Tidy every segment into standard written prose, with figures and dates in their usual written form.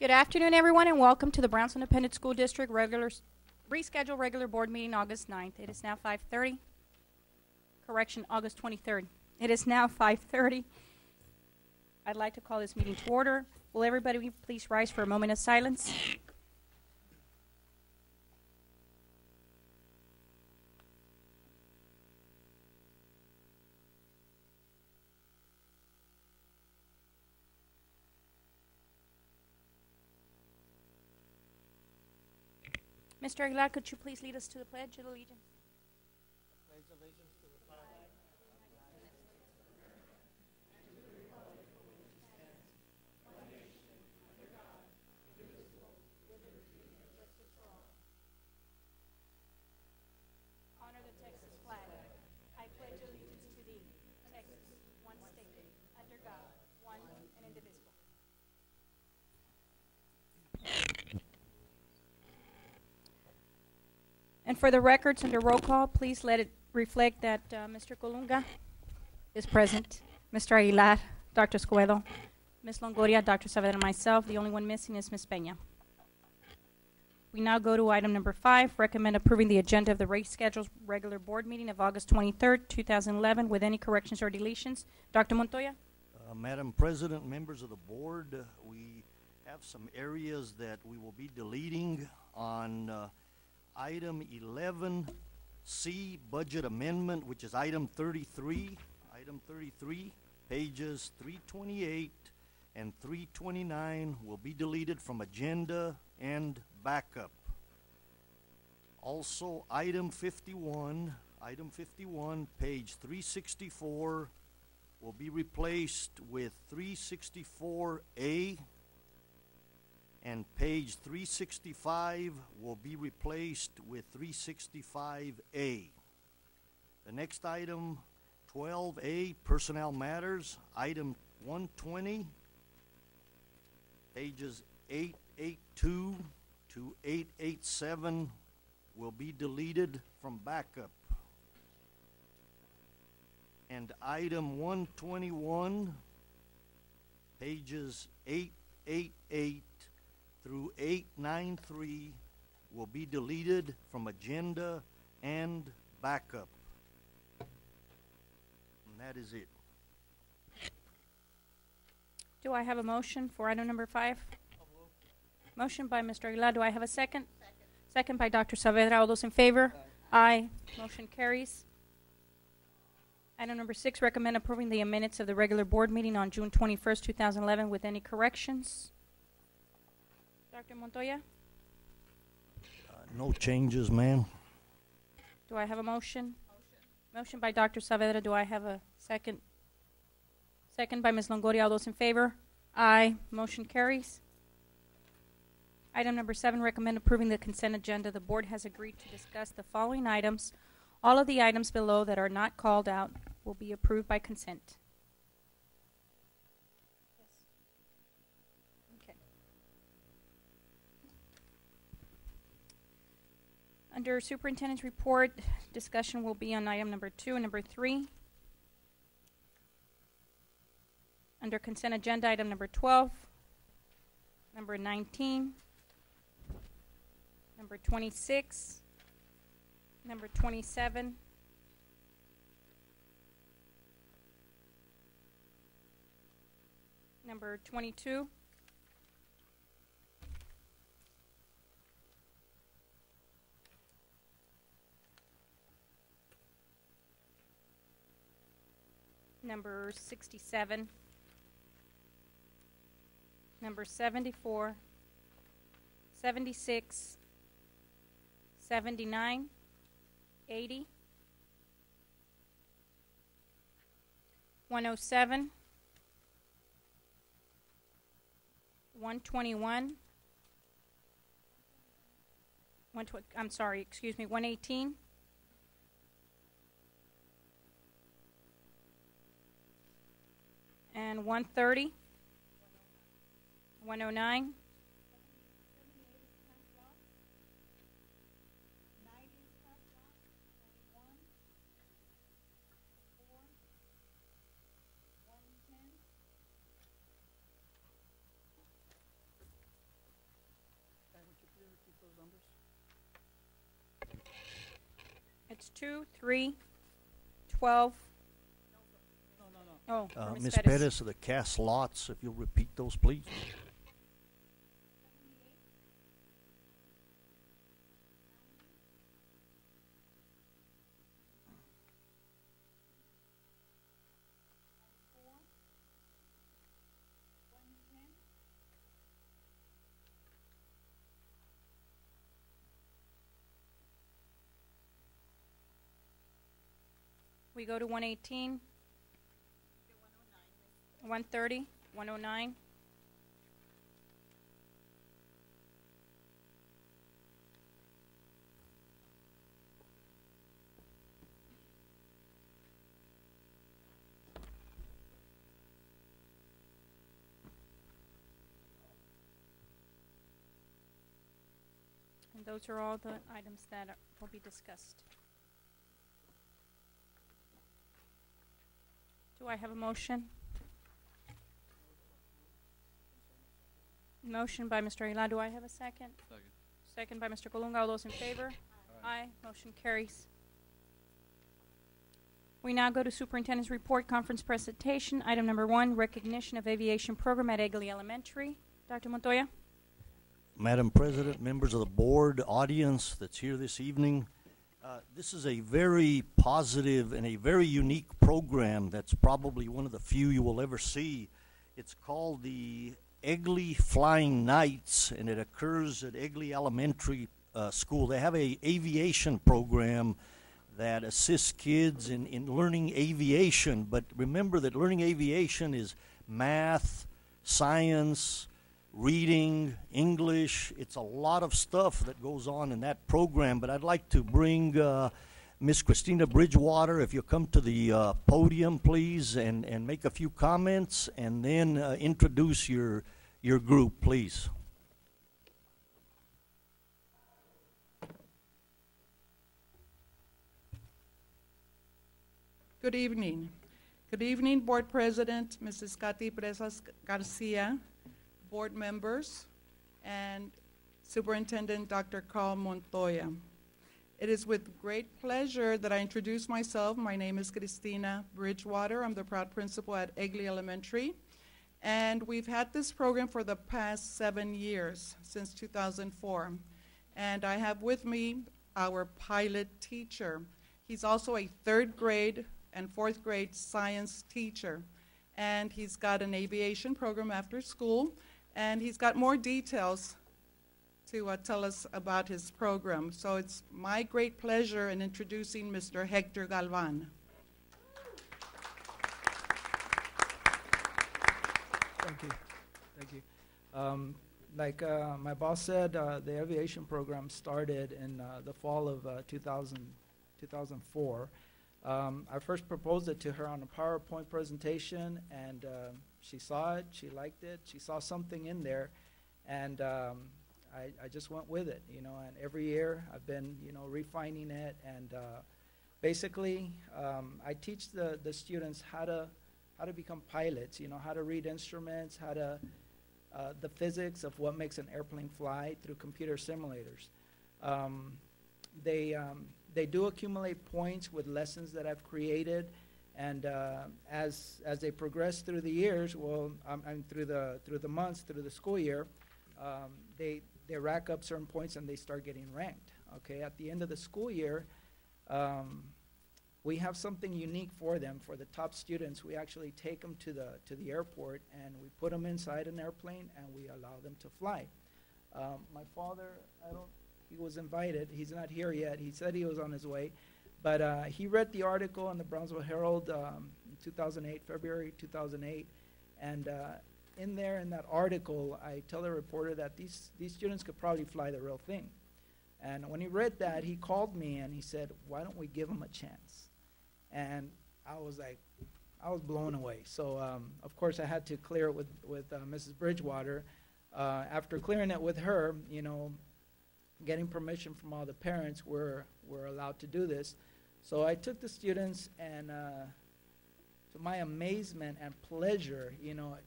Good afternoon, everyone, and welcome to the Brownsville Independent School District rescheduled regular board meeting August 9th. It is now 5:30. Correction, August 23rd. It is now 5:30. I'd like to call this meeting to order. Will everybody please rise for a moment of silence? Mr. Aguilar, could you please lead us to the Pledge of Allegiance? Pledge allegiance to the flag of the United States of America, and to the republic for which it stands, one nation, under God, indivisible, with liberty and justice for all. Honor the Texas flag. I pledge allegiance to thee, Texas, one state, under God, one and indivisible. And for the records under roll call, please let it reflect that Mr. Colunga is present, Mr. Aguilar, Dr. Escobedo, Ms. Longoria, Dr. Saavedra, and myself. The only one missing is Ms. Peña. We now go to item number 5, recommend approving the agenda of the rescheduled regular board meeting of August 23rd, 2011, with any corrections or deletions. Dr. Montoya? Madam President, members of the board, we have some areas that we will be deleting on item 11C, budget amendment, which is item 33. Item 33, pages 328 and 329 will be deleted from agenda and backup. Also, item 51, page 364 will be replaced with 364A, and page 365 will be replaced with 365A. The next item, 12A, personnel matters, item 120, pages 882 to 887 will be deleted from backup. And item 121, pages 888 through 893 will be deleted from agenda and backup. And that is it. Do I have a motion for item number 5? Motion by Mr. Aguilar. Do I have a second? Second by Dr. Saavedra. All those in favor? Aye. Motion carries. Item number 6, recommend approving the minutes of the regular board meeting on June 21st, 2011 with any corrections. Dr. Montoya? No changes, ma'am. Do I have a motion? Motion by Dr. Saavedra. Do I have a second? Second by Ms. Longoria. All those in favor? Aye. Motion carries. Item number 7, recommend approving the consent agenda. The board has agreed to discuss the following items. All of the items below that are not called out will be approved by consent. Okay. Under superintendent's report, discussion will be on item number 2 and number 3. Under consent agenda, item number 12, number 19, number 26, number 27, number 22, number 67, number 74, 76, 79, 80, 107, 121, 118, and 130, 109, 110, 2, 3, 12. No. Oh, for Ms. Pettis. Pettis, the cast lots, if you'll repeat those, please. We go to 118. 130, 109. And those are all the items that will be discussed. Do I have a motion? Motion by Mr. Aguilar. Do I have a second? Second. Second by Mr. Colunga. All those in favor? Aye. Motion carries. We now go to Superintendent's Report Conference Presentation. Item number 1, recognition of aviation program at Egley Elementary. Dr. Montoya? Madam President, members of the board, audience that's here this evening, this is a very positive and a very unique program that's probably one of the few you will ever see. It's called the Egley Flying Nights, and it occurs at Egley Elementary School. They have a aviation program that assists kids in learning aviation, but remember that learning aviation is math, science, reading, English. It's a lot of stuff that goes on in that program, but I'd like to bring Miss Christina Bridgewater, if you'll come to the podium, please, and make a few comments, and then introduce your group, please. Good evening. Good evening, Board President, Mrs. Katy Presas Garcia, board members, and Superintendent Dr. Carl Montoya. It is with great pleasure that I introduce myself. My name is Christina Bridgewater. I'm the proud principal at Egley Elementary. And we've had this program for the past 7 years, since 2004. And I have with me our pilot teacher. He's also a 3rd grade and 4th grade science teacher. And he's got an aviation program after school. And he's got more details to tell us about his program. So it's my great pleasure in introducing Mr. Hector Galvan. Thank you. Thank you. Like my boss said, the aviation program started in the fall of 2004. I first proposed it to her on a PowerPoint presentation, and she saw it, she liked it, she saw something in there, and I just went with it, you know, and every year I've been, you know, refining it, and basically I teach the students how to become pilots, you know, how to read instruments, how to, the physics of what makes an airplane fly through computer simulators. They do accumulate points with lessons that I've created, and as they progress through the years, well, through the months, through the school year, they rack up certain points and they start getting ranked. Okay, at the end of the school year, we have something unique for them. For the top students, we actually take them to the airport, and we put them inside an airplane and we allow them to fly. My father, he was invited. He's not here yet. He said he was on his way, but he read the article in the Brownsville Herald in 2008, February 2008, and in there, in that article, I tell the reporter that these students could probably fly the real thing. And when he read that, he called me and he said, why don't we give them a chance? And I was like, I was blown away. So, of course, I had to clear it with Mrs. Bridgewater. After clearing it with her, you know, getting permission from all the parents, we're allowed to do this. So I took the students, and to my amazement and pleasure, you know,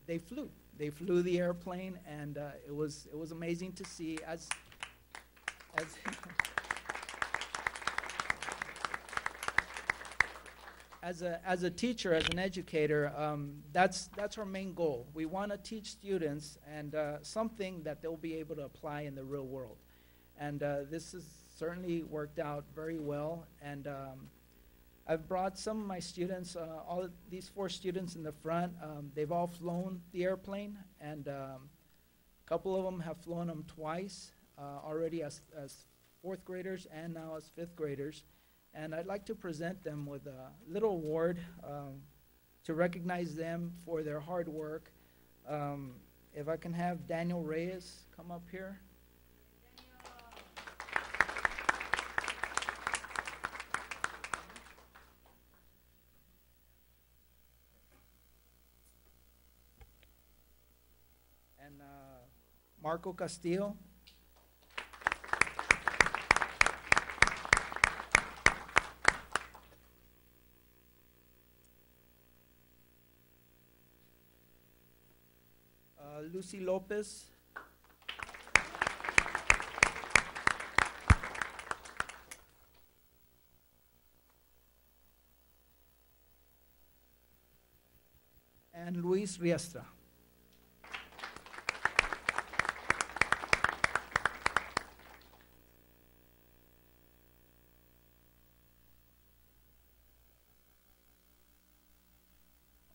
they flew. They flew the airplane, and it was amazing to see as as a teacher, as an educator, that's our main goal. We want to teach students and something that they'll be able to apply in the real world. And this has certainly worked out very well. And I've brought some of my students, all of these 4 students in the front. They've all flown the airplane, and a couple of them have flown them twice already as 4th graders and now as 5th graders. And I'd like to present them with a little award to recognize them for their hard work. If I can have Daniel Reyes come up here. And Marco Castillo. Lucy Lopez. And Luis Riestra.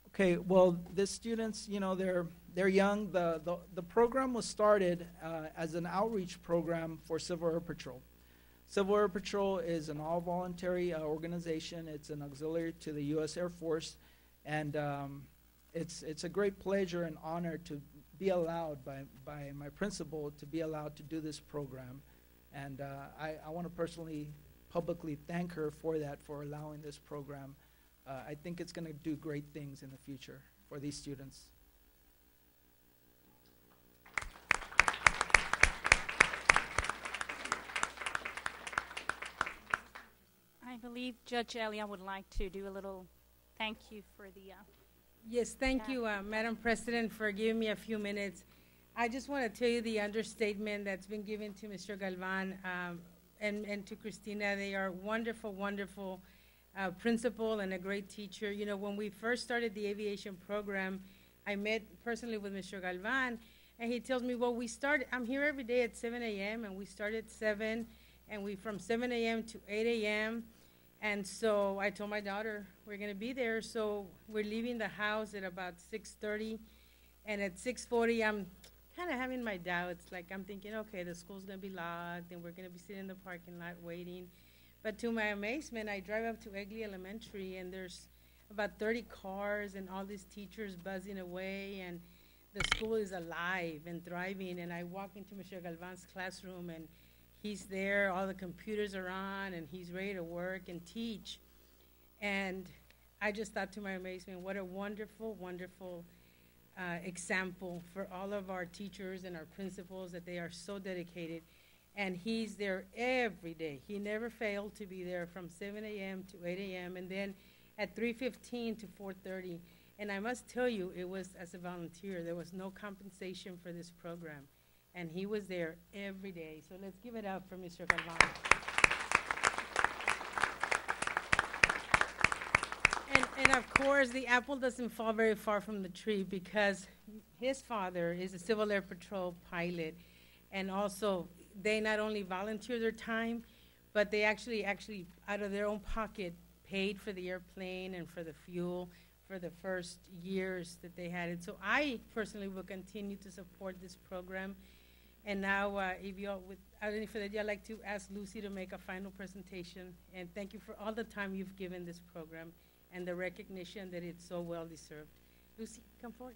Okay, well, the students, you know, they're young. The program was started as an outreach program for Civil Air Patrol. Civil Air Patrol is an all-voluntary organization. It's an auxiliary to the U.S. Air Force, and it's a great pleasure and honor to be allowed by my principal to be allowed to do this program. And I want to personally, publicly thank her for that, for allowing this program. I think it's going to do great things in the future for these students. I believe Judge Elia would like to do a little thank you for the... Yes, thank you, Madam President, for giving me a few minutes. I just want to tell you the understatement that's been given to Mr. Galvan and to Christina. They are wonderful, wonderful principal and a great teacher. You know, when we first started the aviation program, I met personally with Mr. Galvan, and he tells me, well, I'm here every day at 7 a.m., and we start at 7, and we from 7 a.m. to 8 a.m., and so I told my daughter, we're going to be there, so we're leaving the house at about 6:30, and at 6:40, I'm kind of having my doubts. Like, I'm thinking, okay, the school's going to be locked, and we're going to be sitting in the parking lot waiting. But to my amazement, I drive up to Egley Elementary, and there's about 30 cars and all these teachers buzzing away, and the school is alive and thriving. And I walk into Mr. Galvan's classroom, and he's there, all the computers are on, and he's ready to work and teach. And I just thought to my amazement, what a wonderful, wonderful example for all of our teachers and our principals, that they are so dedicated. And he's there every day. He never failed to be there from 7 a.m. to 8 a.m. and then at 3:15 to 4:30. And I must tell you, it was as a volunteer. There was no compensation for this program. And he was there every day. So let's give it up for Mr. Galvan. And of course, the apple doesn't fall very far from the tree, because his father is a Civil Air Patrol pilot, and also they not only volunteer their time, but they actually out of their own pocket paid for the airplane and for the fuel for the first years that they had it. So I personally will continue to support this program. And now, if you all, without any further ado, I'd like to ask Lucy to make a final presentation. And thank you for all the time you've given this program and the recognition that it's so well deserved. Lucy, come forward.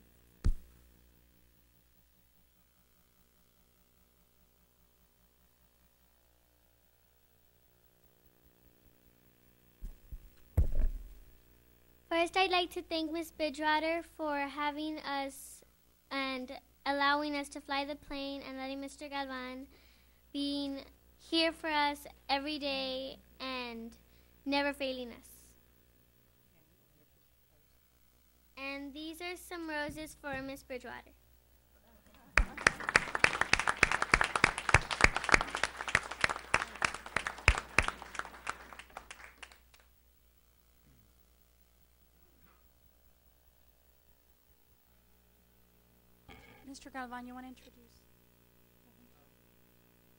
First, I'd like to thank Ms. Bidgewater for having us and allowing us to fly the plane, and letting Mr. Galvan being here for us every day and never failing us. And these are some roses for Ms. Bridgewater. Mr. Galvan, you want to introduce?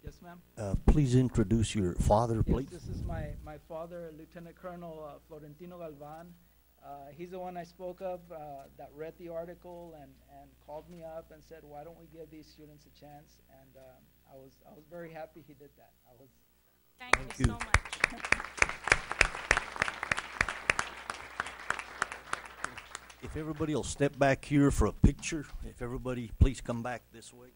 Yes, ma'am. Please introduce your father, Yes, please. this is my father, Lieutenant Colonel Florentino Galvan. He's the one I spoke of that read the article and called me up and said, "Why don't we give these students a chance?" And I was very happy he did that. Thank Thank you you. so much. If everybody will step back here for a picture, if everybody please come back this way.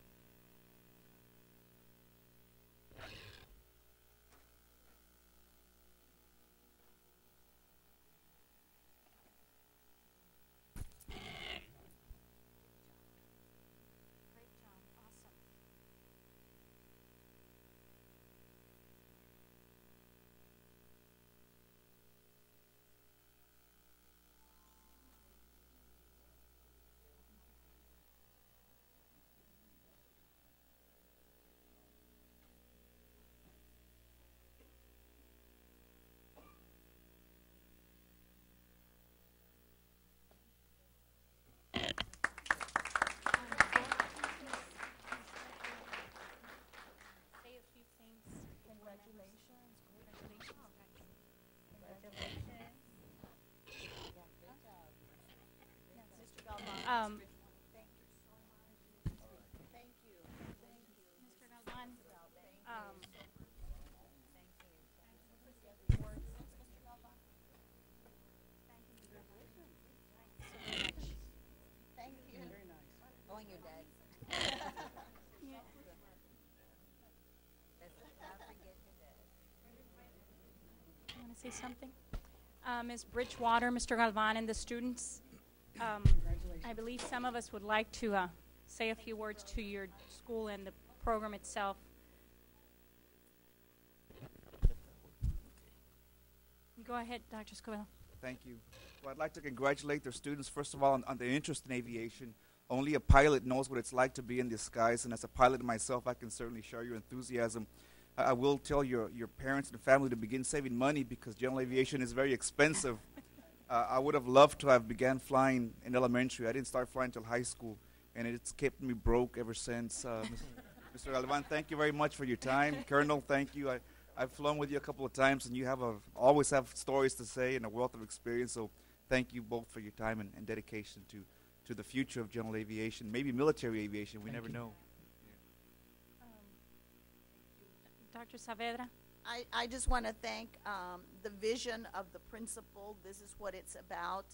Say a few things. Congratulations. Mr. Galvan. Mr. Galvan. Thank you. Very nice. Going your dad. You want to say something? Ms. Bridgewater, Mr. Galvan, and the students. I believe some of us would like to say a few words to your school and the program itself. Go ahead, Dr. Escobedo. Thank you. Well, I'd like to congratulate the students, first of all, on their interest in aviation. Only a pilot knows what it's like to be in the skies, and as a pilot myself, I can certainly share your enthusiasm. I will tell your parents and family to begin saving money because general aviation is very expensive. I would have loved to have began flying in elementary. I didn't start flying until high school, and it's kept me broke ever since. Mr. Galvan, thank you very much for your time. Colonel, thank you. I've flown with you a couple of times, and you always have stories to say and a wealth of experience. So thank you both for your time and dedication to the future of general aviation, maybe military aviation. We never know. Dr. Saavedra. I just want to thank the vision of the principal. This is what it's about,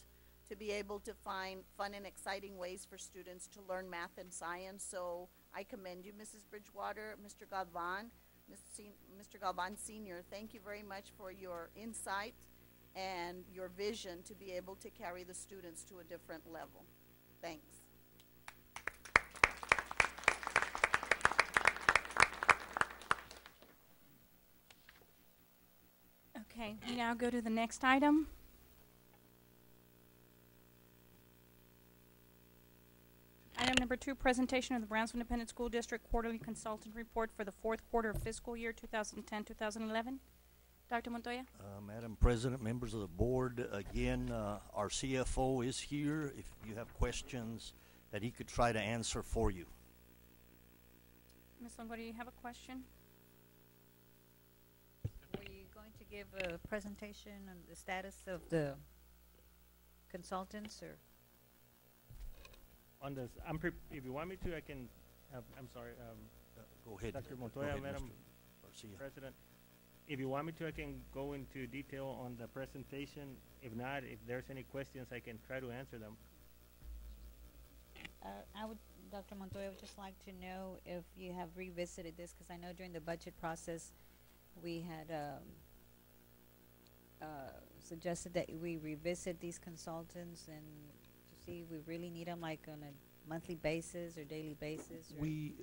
to be able to find fun and exciting ways for students to learn math and science. So I commend you, Mrs. Bridgewater, Mr. Galvan, Mr. Galvan Sr. Thank you very much for your insight and your vision to be able to carry the students to a different level. Thanks. Okay, we now go to the next item. Item number 2, presentation of the Brownsville Independent School District Quarterly Consultant Report for the fourth quarter of fiscal year 2010-2011. Dr. Montoya? Madam President, members of the board, again, our CFO is here. If you have questions that he could try to answer for you. Ms. Longoria, you have a question? Were you going to give a presentation on the status of the consultants, or? On this, if you want me to, I can have, I'm sorry, Go ahead. Dr. Go Montoya, ahead, Madam Mr. Garcia. President. If you want me to, I can go into detail on the presentation. If not, if there's any questions, I can try to answer them. Dr. Montoya, I would just like to know if you have revisited this, because I know during the budget process, we had suggested that we revisit these consultants and to see if we really need them, like on a monthly basis or daily basis. Or We,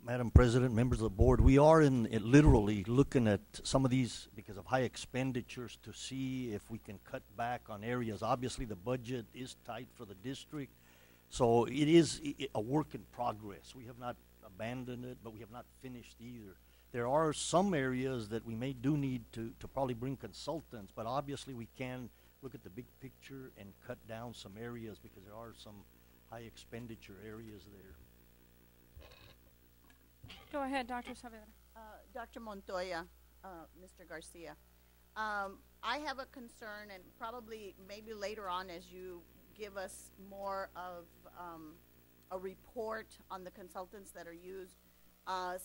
Madam President, members of the board, we are literally looking at some of these because of high expenditures to see if we can cut back on areas. Obviously, the budget is tight for the district, so it is a work in progress. We have not abandoned it, but we have not finished either. There are some areas that we do need to probably bring consultants, but obviously we can look at the big picture and cut down some areas because there are some high expenditure areas there. Go ahead, Dr. Saavedra. Dr. Montoya, Mr. Garcia. I have a concern, and probably maybe later on as you give us more of a report on the consultants that are used.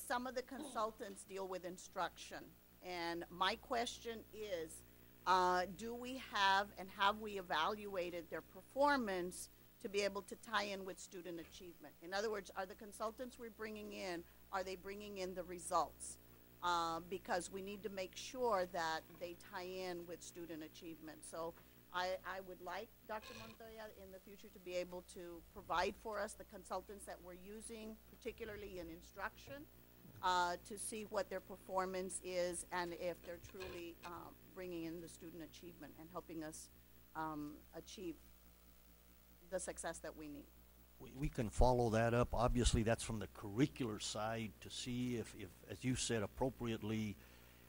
Some of the consultants deal with instruction, and my question is, do we have and have we evaluated their performance to be able to tie in with student achievement? In other words, are the consultants we're bringing in, are they bringing in the results? Because we need to make sure that they tie in with student achievement. So I would like Dr. Montoya in the future to be able to provide for us the consultants that we're using, particularly in instruction, to see what their performance is and if they're truly bringing in the student achievement and helping us achieve the success that we need. We can follow that up. Obviously, that's from the curricular side to see if, as you said appropriately,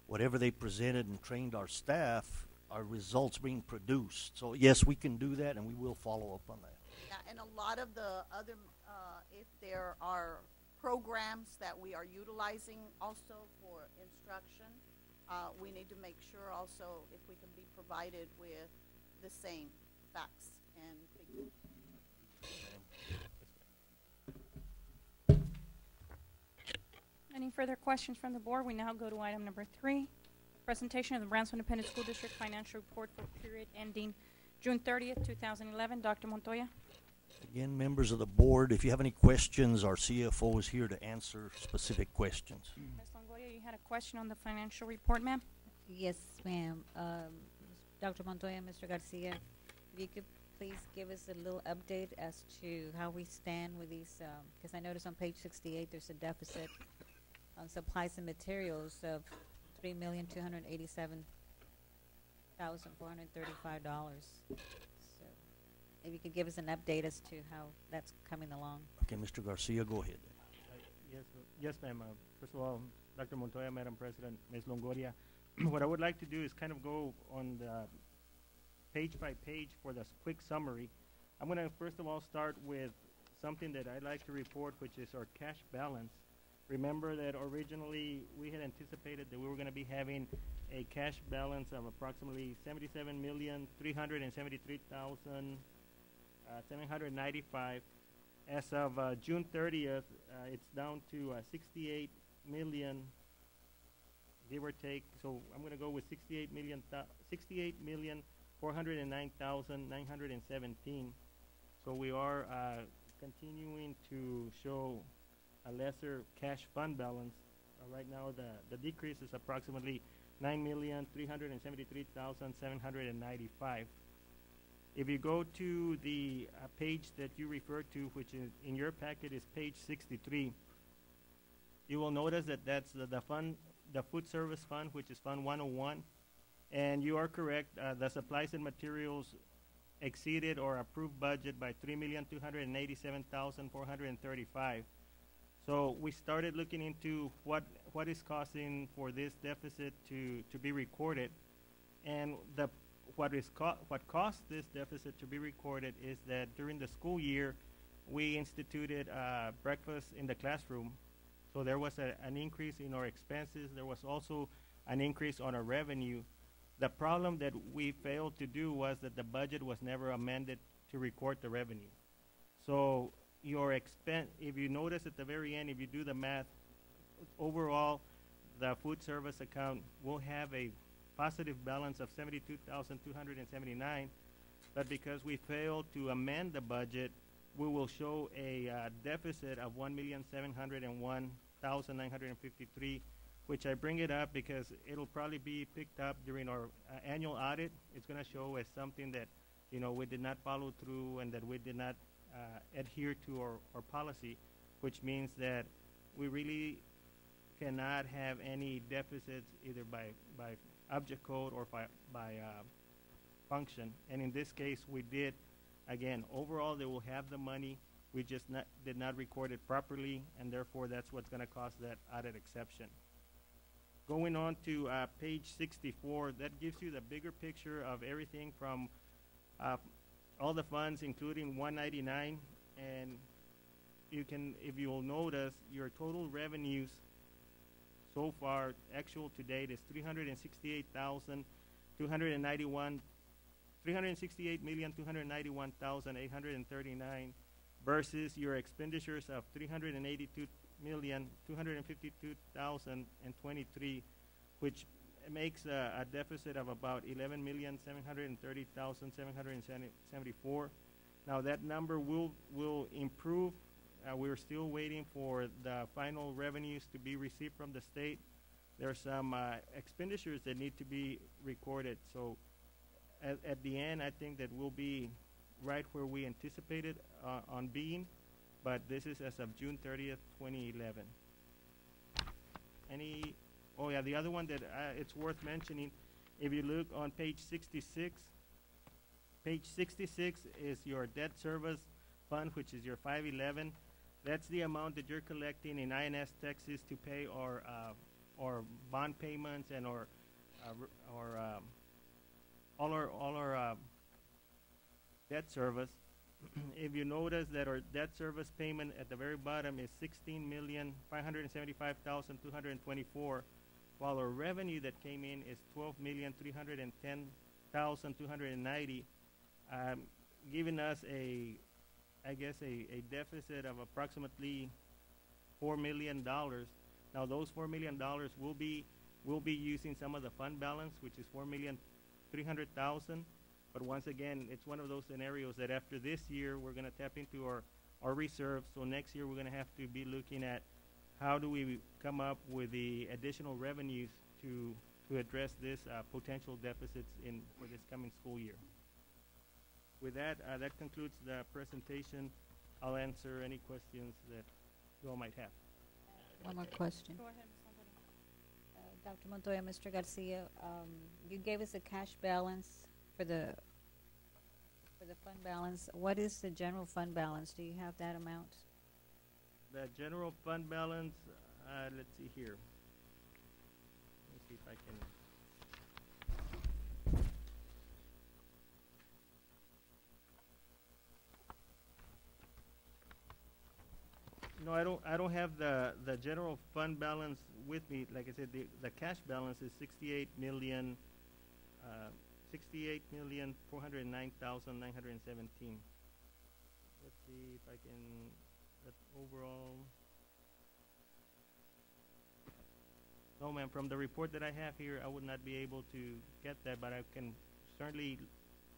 whatever they presented and trained our staff, are results being produced. So yes, we can do that, and we will follow up on that. Yeah, and a lot of the other, if there are programs that we are utilizing also for instruction, we need to make sure also if we can be provided with the same facts and figures. Any further questions from the board? We now go to item number 3, presentation of the Brownsville Independent School District financial report for period ending June 30th, 2011. Dr. Montoya. Again, members of the board, if you have any questions, our CFO is here to answer specific questions. Ms. Longoria, you had a question on the financial report, ma'am? Yes, ma'am. Dr. Montoya, Mr. Garcia, if you could please give us a little update as to how we stand with these, because I noticed on page 68 there's a deficit on supplies and materials of $3,287,435. So if you could give us an update as to how that's coming along. Okay, Mr. Garcia, go ahead. Yes, ma'am. First of all, Dr. Montoya, Madam President, Ms. Longoria, what I would like to do is kind of go on the page by page for the quick summary. I'm going to first of all start with something that I like to report, which is our cash balance. Remember that originally we had anticipated that we were going to be having a cash balance of approximately $77,373,795. As of June 30th, it's down to 68 million, give or take. So I'm going to go with 68,409,917. So we are continuing to show a lesser cash fund balance. Right now, the decrease is approximately 9,373,795. If you go to the page that you referred to, which is in your packet is page 63, you will notice that that's the fund, the food service fund, which is Fund 101. And you are correct, the supplies and materials exceeded or approved budget by $3,287,435. So we started looking into what is causing for this deficit to be recorded, and what caused this deficit to be recorded is that during the school year we instituted breakfast in the classroom. So there was an increase in our expenses. There was also an increase on our revenue. The problem that we failed to do was that the budget was never amended to record the revenue. So your expense, if you notice at the very end, if you do the math, overall, the food service account will have a positive balance of $72,279, but because we failed to amend the budget, we will show a deficit of $1,701,953, which I bring it up because it'll probably be picked up during our annual audit. It's going to show as something that, you know, we did not follow through and that we did not adhere to our policy, which means that we really cannot have any deficits either by object code or by function. And in this case, we did. Again, overall, they will have the money. We just did not record it properly, and therefore that's what's going to cause that audit exception. Going on to page 64, that gives you the bigger picture of everything from all the funds, including 199. and you can, if you'll notice, your total revenues so far, actual to date, is 368,291, 368,291,839 versus your expenditures of 382,252,023, which makes a deficit of about 11,730,774. Now that number will improve. We're still waiting for the final revenues to be received from the state. There are some expenditures that need to be recorded. So at the end, I think that we'll be right where we anticipated on being, but this is as of June 30th, 2011. Oh yeah, the other one that it's worth mentioning, if you look on page 66 is your debt service fund, which is your 511. That's the amount that you're collecting in INS taxes to pay our bond payments and all our debt service. If you notice that our debt service payment at the very bottom is 16,575,224, while our revenue that came in is 12,310,290, giving us a deficit of approximately $4 million. Now those $4 million will be using some of the fund balance, which is $4,300,000. But once again, it's one of those scenarios that after this year, we're going to tap into our reserves. So next year, we're going to have to be looking at how do we come up with the additional revenues to address this potential deficits for this coming school year. With that, that concludes the presentation. I'll answer any questions that you all might have. One more question. Go ahead, Ms. Longoria. Dr. Montoya, Mr. Garcia, you gave us a cash balance for the fund balance. What is the general fund balance? Do you have that amount? The general fund balance, let's see here. Let me see if I can. No, I don't have the general fund balance with me. Like I said, the cash balance is 68,409,917. Let's see if I can, that overall. No, ma'am, from the report that I have here, I would not be able to get that, but I can certainly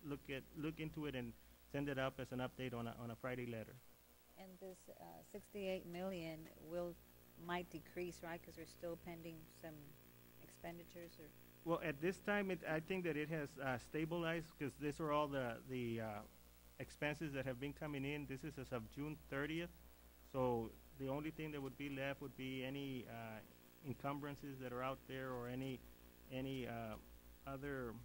look into it and send it up as an update on a Friday letter. And this 68 million might decrease, right? Because we're still pending some expenditures, or well, at this time, I think that it has stabilized, because these are all the expenses that have been coming in. This is as of June 30th, so the only thing that would be left would be any encumbrances that are out there, or any other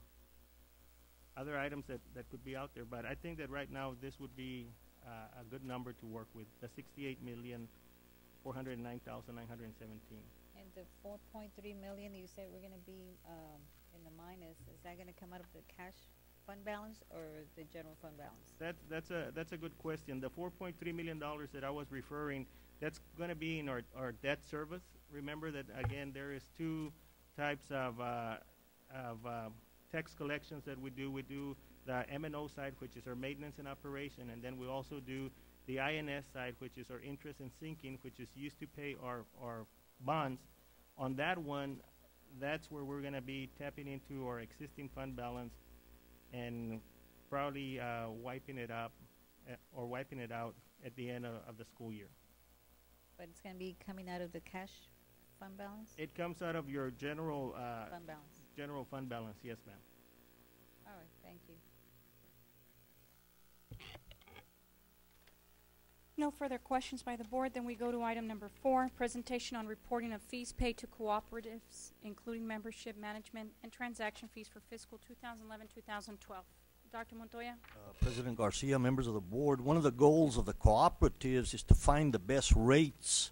items that could be out there. But I think that right now this would be a good number to work with, the 68,409,917. And the 4.3 million you said we're going to be in the minus, is that going to come out of the cash fund balance or the general fund balance? That's a good question. The $4.3 million that I was referring, that's going to be in our debt service. Remember that, again, there is two types of tax collections that we do. We do the M&O side, which is our maintenance and operation, and then we also do the INS side, which is our interest and sinking, which is used to pay our bonds. On that one, that's where we're going to be tapping into our existing fund balance and probably wiping it out at the end of the school year. But it's going to be coming out of the cash fund balance? It comes out of your general fund balance. General fund balance, yes, ma'am. All right, thank you. No further questions by the board. Then we go to item number 4, presentation on reporting of fees paid to cooperatives, including membership, management, and transaction fees for fiscal 2011-2012. Dr. Montoya. President Garcia, members of the board, one of the goals of the cooperatives is to find the best rates,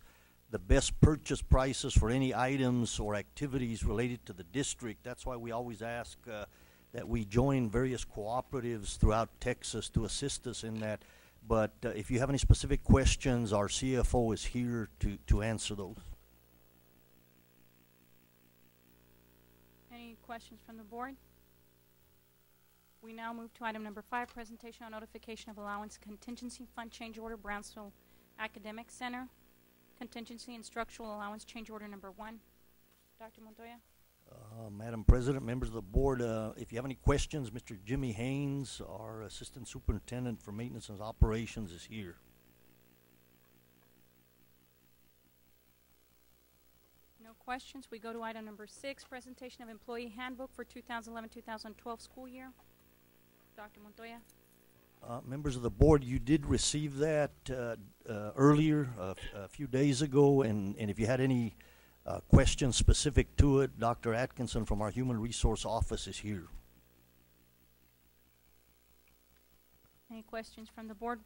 the best purchase prices for any items or activities related to the district. That's why we always ask that we join various cooperatives throughout Texas to assist us in that. But if you have any specific questions, our CFO is here to answer those. Any questions from the board? We now move to item number 5, presentation on notification of allowance contingency fund change order, Brownsville Academic Center. Contingency and structural allowance change order number 1. Dr. Montoya? Madam President, members of the board, if you have any questions, Mr. Jimmy Haynes, our Assistant Superintendent for Maintenance and Operations, is here. No questions. We go to item number 6, presentation of employee handbook for 2011-2012 school year. Dr. Montoya? Members of the board, you did receive that earlier, a few days ago, and if you had any questions specific to it, Dr. Atkinson from our Human Resource Office is here. Any questions from the board?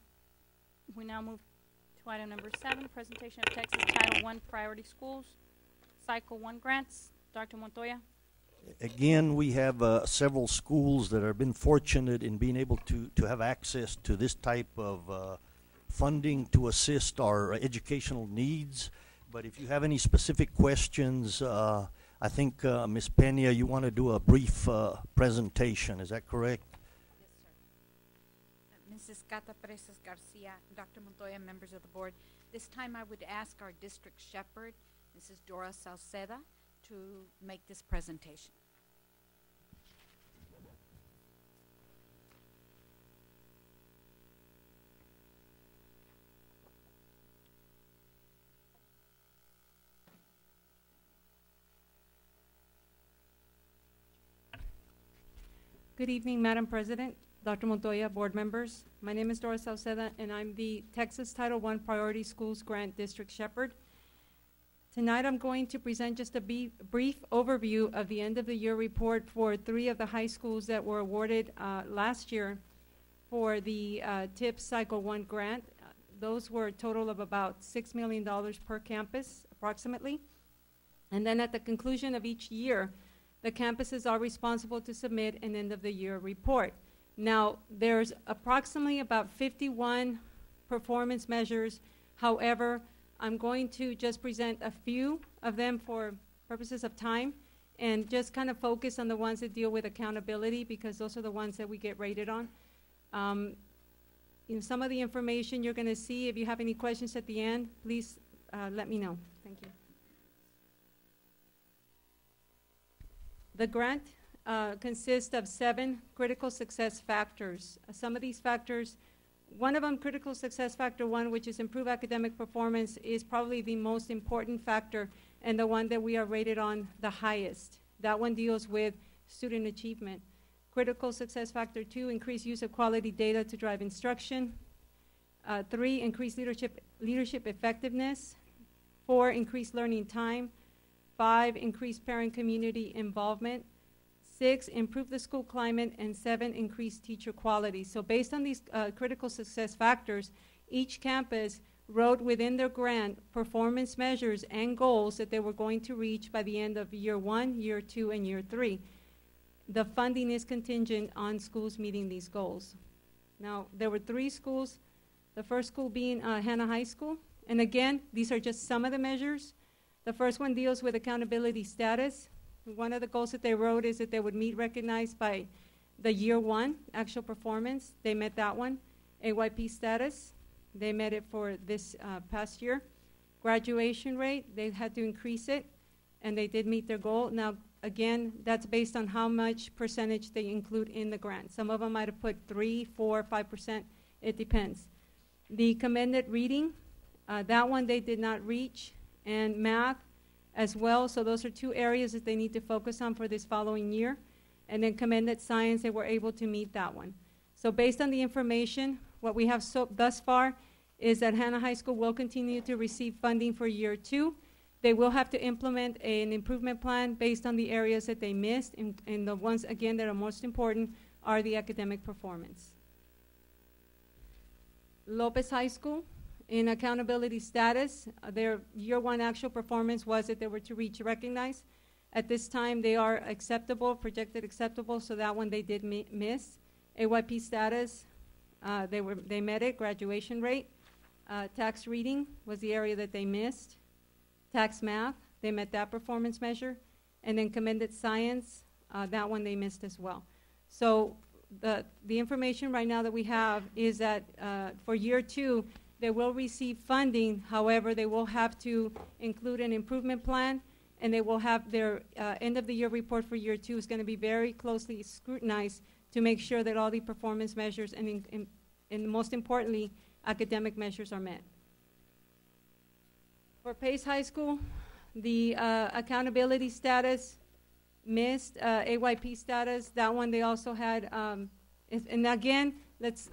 We now move to item number 7, presentation of Texas Title I Priority Schools, Cycle 1 grants. Dr. Montoya? Again, we have several schools that have been fortunate in being able to have access to this type of funding to assist our educational needs. But if you have any specific questions, I think, Ms. Pena, you want to do a brief presentation. Is that correct? Yes, sir. Mrs. Cata Presas Garcia, Dr. Montoya, members of the board. This time I would ask our district shepherd, Mrs. Dora Salceda, to make this presentation. Good evening, Madam President, Dr. Montoya, board members. My name is Dora Salceda, and I'm the Texas Title I Priority Schools Grant District Shepherd. Tonight I'm going to present just a brief overview of the end of the year report for 3 of the high schools that were awarded last year for the TIPS Cycle 1 grant. Those were a total of about $6 million per campus, approximately. And then at the conclusion of each year, the campuses are responsible to submit an end of the year report. Now, there's approximately about 51 performance measures. However, I'm going to just present a few of them for purposes of time and just kind of focus on the ones that deal with accountability, because those are the ones that we get rated on. Some of the information you're going to see, if you have any questions at the end, please let me know. Thank you. The grant consists of 7 critical success factors. Some of these factors, one of them, critical success factor 1, which is improve academic performance, is probably the most important factor and the one that we are rated on the highest. That one deals with student achievement. Critical success factor 2, increase use of quality data to drive instruction. 3, increase leadership effectiveness. 4, increase learning time. 5, increase parent community involvement. 6, improve the school climate. And 7, increase teacher quality. So based on these critical success factors, each campus wrote within their grant performance measures and goals that they were going to reach by the end of year 1, year 2, and year 3. The funding is contingent on schools meeting these goals. Now, there were 3 schools, the first school being Hanna High School. And again, these are just some of the measures. The first one deals with accountability status. One of the goals that they wrote is that they would meet recognized by the year 1 actual performance. They met that one. AYP status, they met it for this past year. Graduation rate, they had to increase it, and they did meet their goal. Now, again, that's based on how much percentage they include in the grant. Some of them might have put 3, 4, 5%. It depends. The commended reading, that one they did not reach, and math as well. So those are 2 areas that they need to focus on for this following year. And then commended science, they were able to meet that one. So based on the information, what we have thus far is that Hanna High School will continue to receive funding for year 2. They will have to implement an improvement plan based on the areas that they missed, and the ones, again, that are most important are the academic performance. Lopez High School, in accountability status, their year 1 actual performance was that they were to reach recognize. At this time, they are acceptable, projected acceptable, so that one they did miss. AYP status, They met it. Graduation rate. Tax reading was the area that they missed. Tax math, they met that performance measure. And then commended science, that one they missed as well. So the information right now that we have is that for year 2, they will receive funding. However, they will have to include an improvement plan, and they will have their end of the year report for year 2 is going to be very closely scrutinized to make sure that all the performance measures and most importantly, academic measures are met. For Pace High School, the accountability status missed, AYP status, that one they also had, and again, let's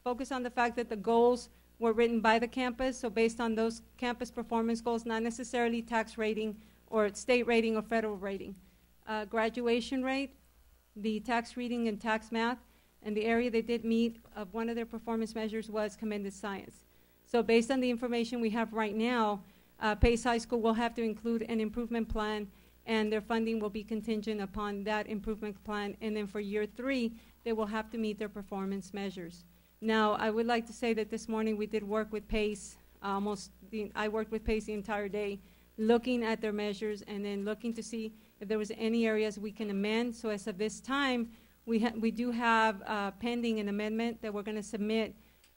focus on the fact that the goals were written by the campus, so based on those campus performance goals, not necessarily tax rating or state rating or federal rating. Graduation rate, the tax reading and tax math, and the area they did meet of one of their performance measures was commended science. So based on the information we have right now, Pace High School will have to include an improvement plan, and their funding will be contingent upon that improvement plan. And then for year 3, they will have to meet their performance measures. Now, I would like to say that this morning we did work with Pace. I worked with Pace the entire day, looking at their measures and then looking to see if there was any areas we can amend. So as of this time, we do have pending an amendment that we're going to submit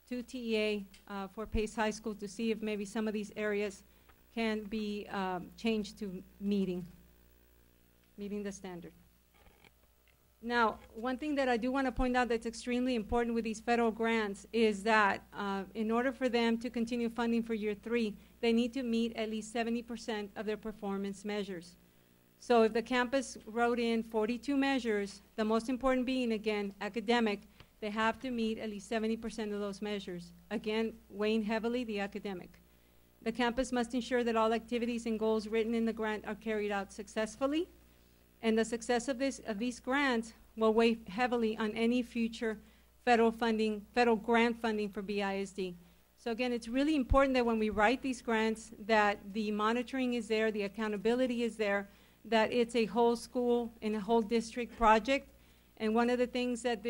to TEA for Pace High School to see if maybe some of these areas can be changed to meeting the standard. Now, one thing that I do want to point out that's extremely important with these federal grants is that in order for them to continue funding for year 3, they need to meet at least 70% of their performance measures. So if the campus wrote in 42 measures, the most important being, again, academic, they have to meet at least 70% of those measures. Again, weighing heavily the academic. The campus must ensure that all activities and goals written in the grant are carried out successfully, and the success of these grants will weigh heavily on any future federal grant funding for BISD. So again, it's really important that when we write these grants that the monitoring is there, the accountability is there, that it's a whole school and a whole district project. And one of the things that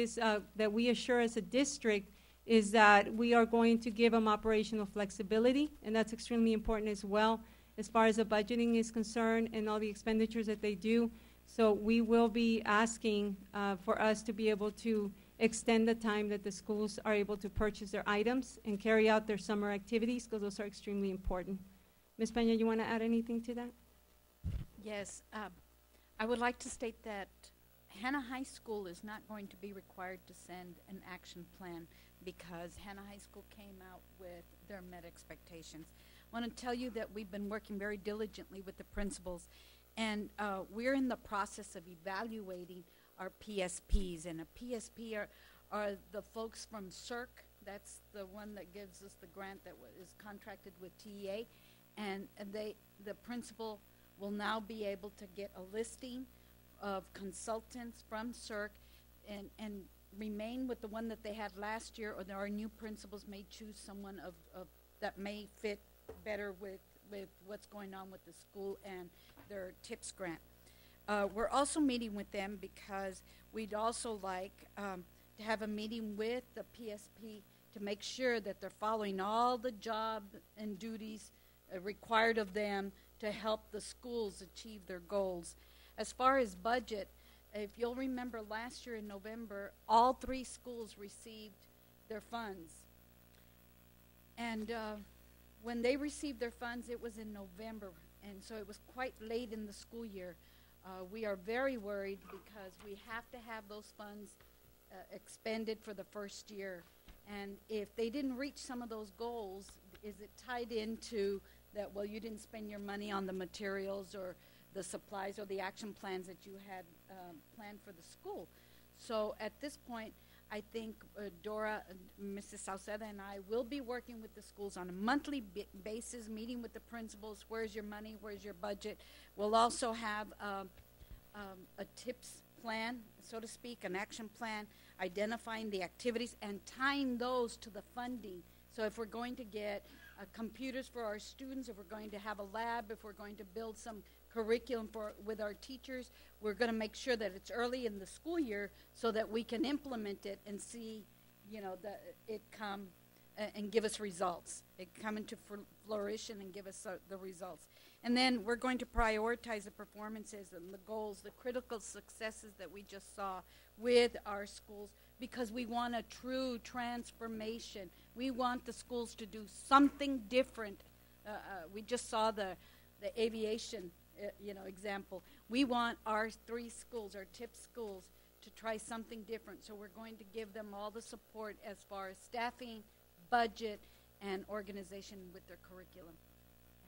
that we assure as a district is that we are going to give them operational flexibility, and that's extremely important as well as far as the budgeting is concerned and all the expenditures that they do. So we will be asking for us to be able to extend the time that the schools are able to purchase their items and carry out their summer activities, because those are extremely important. Ms. Peña, you want to add anything to that? Yes, I would like to state that Hannah High School is not going to be required to send an action plan because Hannah High School came out with their met expectations. I want to tell you that we've been working very diligently with the principals, and we're in the process of evaluating our PSPs. And a PSP are the folks from CERC. That's the one that gives us the grant that is contracted with TEA. And the principal will now be able to get a listing of consultants from CERC and remain with the one that they had last year, or our new principals may choose someone that may fit better with what's going on with the school and their TIPS grant. We're also meeting with them because we'd also like to have a meeting with the PSP to make sure that they're following all the job and duties required of them to help the schools achieve their goals. As far as budget, if you'll remember last year in November, all 3 schools received their funds. And when they received their funds, it was in November, and so it was quite late in the school year. We are very worried because we have to have those funds expended for the first year. And if they didn't reach some of those goals, is it tied into that, well, you didn't spend your money on the materials or the supplies or the action plans that you had planned for the school? So at this point, I think Dora, Mrs. Sauceda, and I will be working with the schools on a monthly basis, meeting with the principals. Where's your money? Where's your budget? We'll also have a TIPS plan, so to speak, an action plan, identifying the activities and tying those to the funding. So if we're going to get computers for our students, if we're going to have a lab, if we're going to build some curriculum with our teachers, we're going to make sure that it's early in the school year so that we can implement it and see it come and give us results. It come into flourish and give us the results. And then we're going to prioritize the performances and the goals, the critical successes that we just saw with our schools, because we want a true transformation. We want the schools to do something different. We just saw the aviation, example. We want our 3 schools, our TIP schools, to try something different. So we're going to give them all the support as far as staffing, budget, and organization with their curriculum.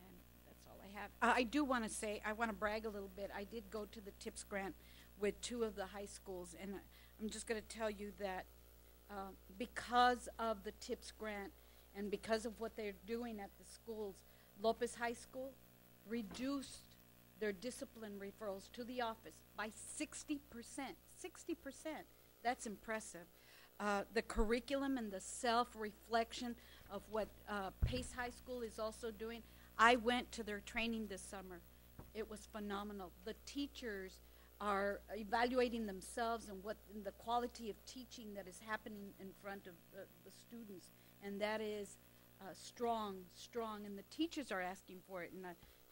And that's all I have. I do want to say, I want to brag a little bit. I did go to the TIPS grant with 2 of the high schools, and I'm just going to tell you that because of the TIPS grant and because of what they're doing at the schools, Lopez High School reduced their discipline referrals to the office by 60%. 60%. That's impressive. The curriculum and the self-reflection of what Pace High School is also doing. I went to their training this summer. It was phenomenal. The teachers are evaluating themselves and the quality of teaching that is happening in front of the students, and that is strong, and the teachers are asking for it, and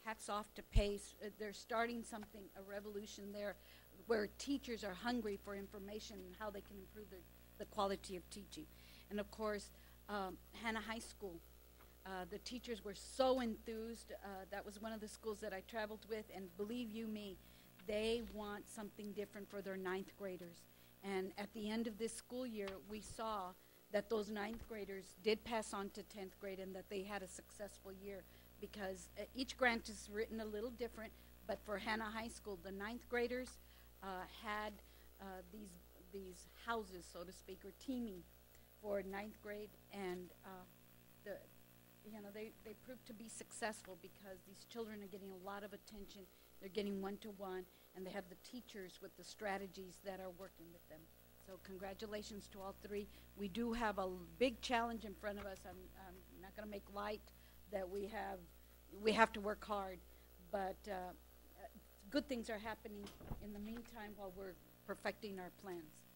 hats off to Pace. They're starting something, a revolution there, where teachers are hungry for information and how they can improve the quality of teaching. And of course, Hannah High School, the teachers were so enthused. That was one of the schools that I traveled with, and believe you me, they want something different for their 9th graders. And at the end of this school year, we saw that those 9th graders did pass on to 10th grade and that they had a successful year, because each grant is written a little different, but for Hannah High School, the 9th graders had these houses, so to speak, or teaming for 9th grade, and they proved to be successful because these children are getting a lot of attention. They're getting one-to-one, and they have the teachers with the strategies that are working with them. So congratulations to all 3. We do have a big challenge in front of us. I'm not going to make light that we have to work hard, but good things are happening in the meantime while we're perfecting our plans.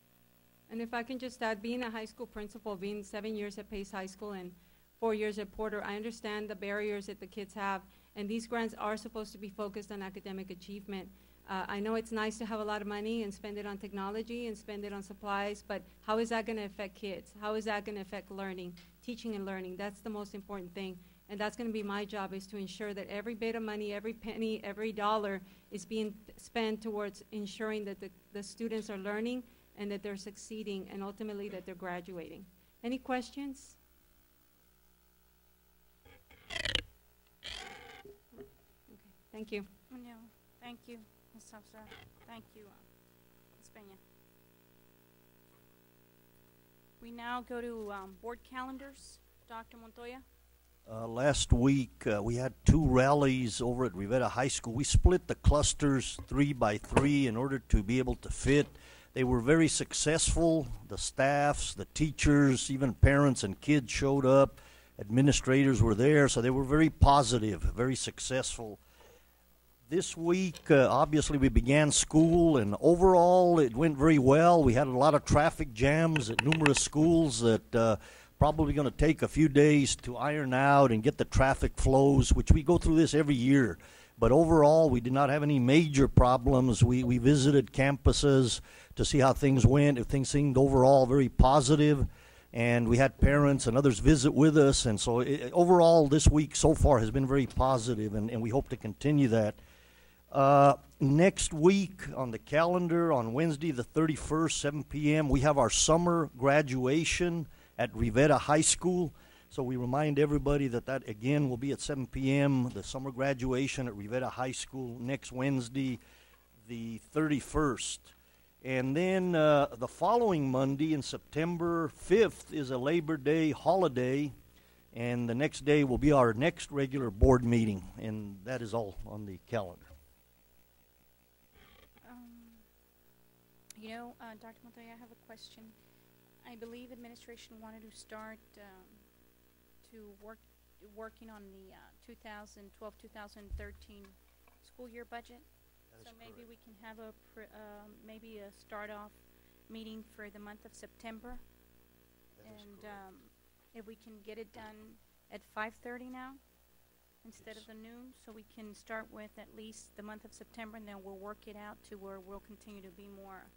And if I can just add, being a high school principal, being 7 years at Pace High School and 4 years at Porter, I understand the barriers that the kids have, and these grants are supposed to be focused on academic achievement. I know it's nice to have a lot of money and spend it on technology and spend it on supplies, but how is that going to affect kids? How is that going to affect learning, teaching and learning? That's the most important thing, and that's going to be my job, is to ensure that every bit of money, every penny, every dollar is being spent towards ensuring that the students are learning and that they're succeeding, and ultimately that they're graduating. Any questions? Okay, thank you. No, thank you, Ms. Salazar. Thank you, Ms. Peña. We now go to board calendars. Dr. Montoya. Last week, we had 2 rallies over at Rivera High School. We split the clusters 3 by 3 in order to be able to fit. They were very successful. The staffs, the teachers, even parents and kids showed up. Administrators were there, so they were very positive, very successful. This week, obviously, we began school, and overall, it went very well. We had a lot of traffic jams at numerous schools that probably going to take a few days to iron out and get the traffic flows, which we go through this every year. But overall, we did not have any major problems. We visited campuses to see how things went. Things seemed overall very positive, and we had parents and others visit with us. And so overall, this week so far has been very positive, and we hope to continue that. Next week on the calendar, on Wednesday the 31st, 7 p.m., we have our summer graduation at Rivera High School. So we remind everybody that again will be at 7 p.m., the summer graduation at Rivera High School next Wednesday, the 31st. And then the following Monday, in September 5th, is a Labor Day holiday, and the next day will be our next regular board meeting, and that is all on the calendar. Dr. Montoya, I have a question. I believe administration wanted to start working on the 2012-2013 school year budget. So maybe we can have maybe a start-off meeting for the month of September, And if we can get it done at 5:30 now, instead of the noon, so we can start with at least the month of September, and then we'll work it out to where we'll continue to be more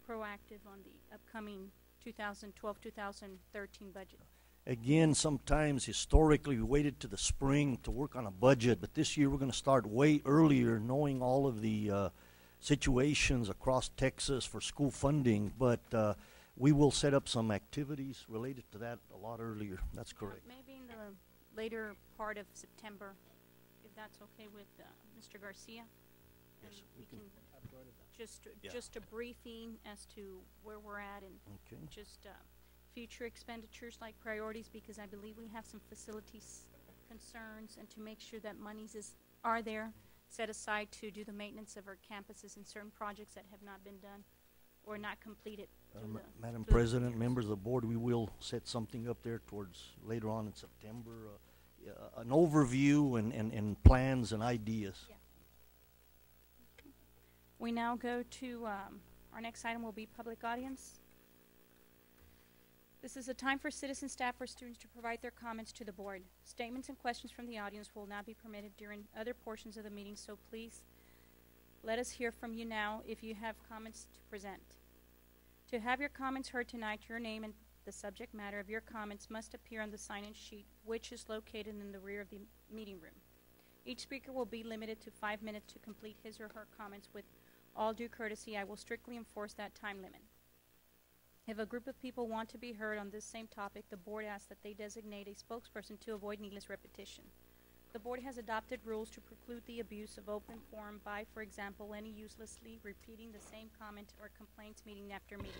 proactive on the upcoming 2012, 2013 budget. Again, sometimes historically we waited to the spring to work on a budget, but this year we're going to start way earlier, knowing all of the situations across Texas for school funding. But we will set up some activities related to that a lot earlier. That's correct. Maybe in the later part of September, if that's okay with Mr. Garcia. And Yes, we can Yeah. just a briefing as to where we're at and Okay. just future expenditures like priorities, because I believe we have some facilities concerns, and to make sure that monies are there set aside to do the maintenance of our campuses and certain projects that have not been done or not completed. Madam through the President, years. members of the board, we will set something up there towards later on in September, an overview and plans and ideas. Yeah. We now go to our next item will be public audience. This is a time for citizen, staff, or students to provide their comments to the board. Statements and questions from the audience will not be permitted during other portions of the meeting, so please let us hear from you now if you have comments to present. To have your comments heard tonight, your name and the subject matter of your comments must appear on the sign-in sheet, which is located in the rear of the meeting room. Each speaker will be limited to 5 minutes to complete his or her comments. With all due courtesy, I will strictly enforce that time limit. If a group of people want to be heard on this same topic, the board asks that they designate a spokesperson to avoid needless repetition. The board has adopted rules to preclude the abuse of open forum by, for example, any uselessly repeating the same comment or complaints meeting after meeting.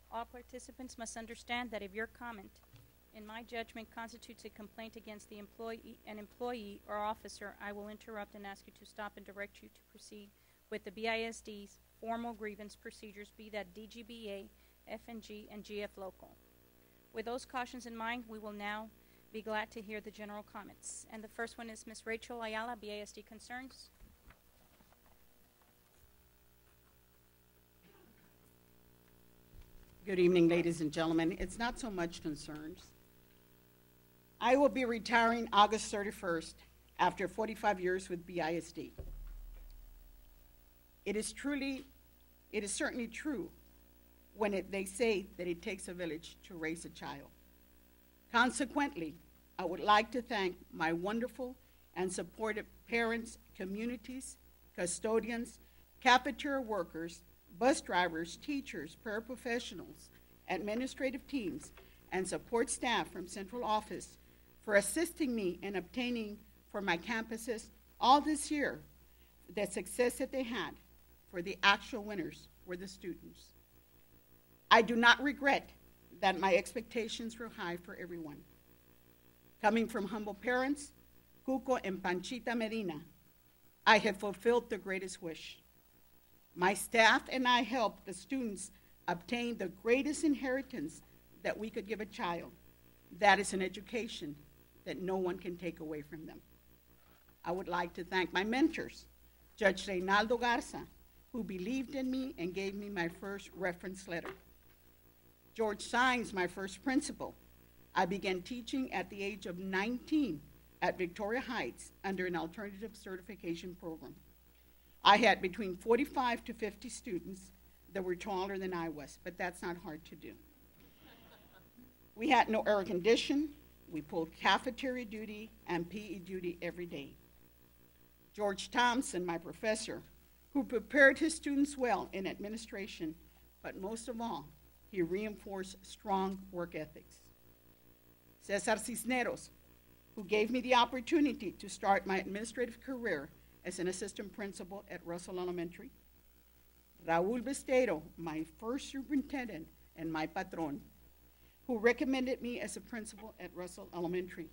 All participants must understand that if your comment, in my judgment, constitutes a complaint against an employee or officer, I will interrupt and ask you to stop and direct you to proceed with the BISD's formal grievance procedures, be that DGBA, FNG, and GF Local. With those cautions in mind, we will now be glad to hear the general comments. And the first one is Ms. Rachel Ayala, BISD Concerns. Good evening, ladies and gentlemen. It's not so much concerns. I will be retiring August 31st after 45 years with BISD. It is certainly true when they say that it takes a village to raise a child. Consequently, I would like to thank my wonderful and supportive parents, communities, custodians, cafeteria workers, bus drivers, teachers, paraprofessionals, administrative teams, and support staff from central office for assisting me in obtaining for my campuses all this year the success that they had. For the actual winners were the students. I do not regret that my expectations were high for everyone. Coming from humble parents, Cuco and Panchita Medina, I have fulfilled the greatest wish. My staff and I helped the students obtain the greatest inheritance that we could give a child. That is an education that no one can take away from them. I would like to thank my mentors, Judge Reynaldo Garza, who believed in me and gave me my first reference letter. George Sines, my first principal. I began teaching at the age of 19 at Victoria Heights under an alternative certification program. I had between 45 to 50 students that were taller than I was, but that's not hard to do. We had no air condition. We pulled cafeteria duty and PE duty every day. George Thompson, my professor, who prepared his students well in administration, but most of all, he reinforced strong work ethics. Cesar Cisneros, who gave me the opportunity to start my administrative career as an assistant principal at Russell Elementary. Raul Besteiro, my first superintendent and my patron, who recommended me as a principal at Russell Elementary.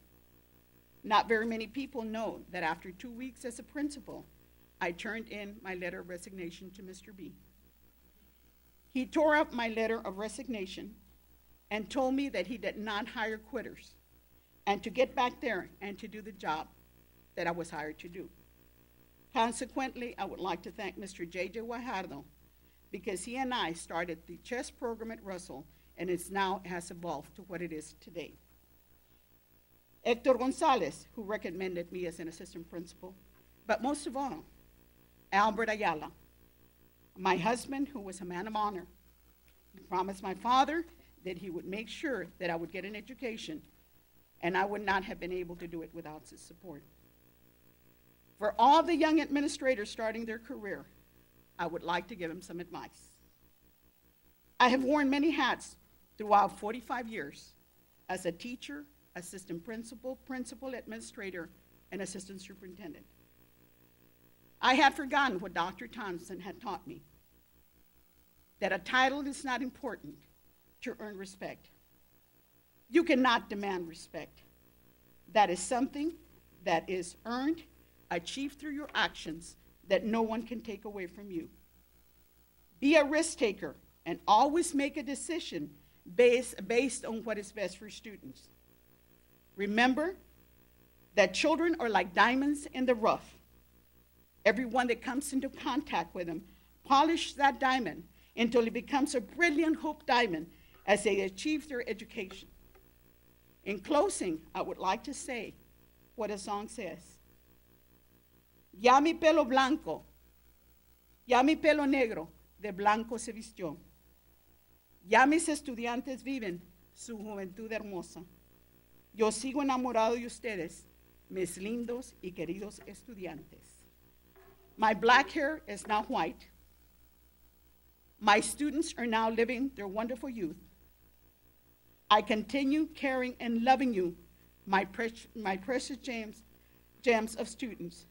Not very many people know that after 2 weeks as a principal, I turned in my letter of resignation to Mr. B. He tore up my letter of resignation and told me that he did not hire quitters and to get back there and to do the job that I was hired to do. Consequently, I would like to thank Mr. J.J. Guajardo because he and I started the chess program at Russell and it's now has evolved to what it is today. Hector Gonzalez, who recommended me as an assistant principal, but most of all, Albert Ayala, my husband, who was a man of honor. He promised my father that he would make sure that I would get an education, and I would not have been able to do it without his support. For all the young administrators starting their career, I would like to give them some advice. I have worn many hats throughout 45 years as a teacher, assistant principal, principal administrator, and assistant superintendent. I had forgotten what Dr. Thompson had taught me, that a title is not important to earn respect. You cannot demand respect. That is something that is earned, achieved through your actions that no one can take away from you. Be a risk taker and always make a decision based on what is best for students. Remember that children are like diamonds in the rough. Everyone that comes into contact with them polish that diamond until it becomes a brilliant hoop diamond as they achieve their education. In closing, I would like to say what a song says. Ya mi pelo blanco, ya mi pelo negro, de blanco se vistió. Ya mis estudiantes viven su juventud hermosa. Yo sigo enamorado de ustedes, mis lindos y queridos estudiantes. My black hair is now white. My students are now living their wonderful youth. I continue caring and loving you, my precious gems of students,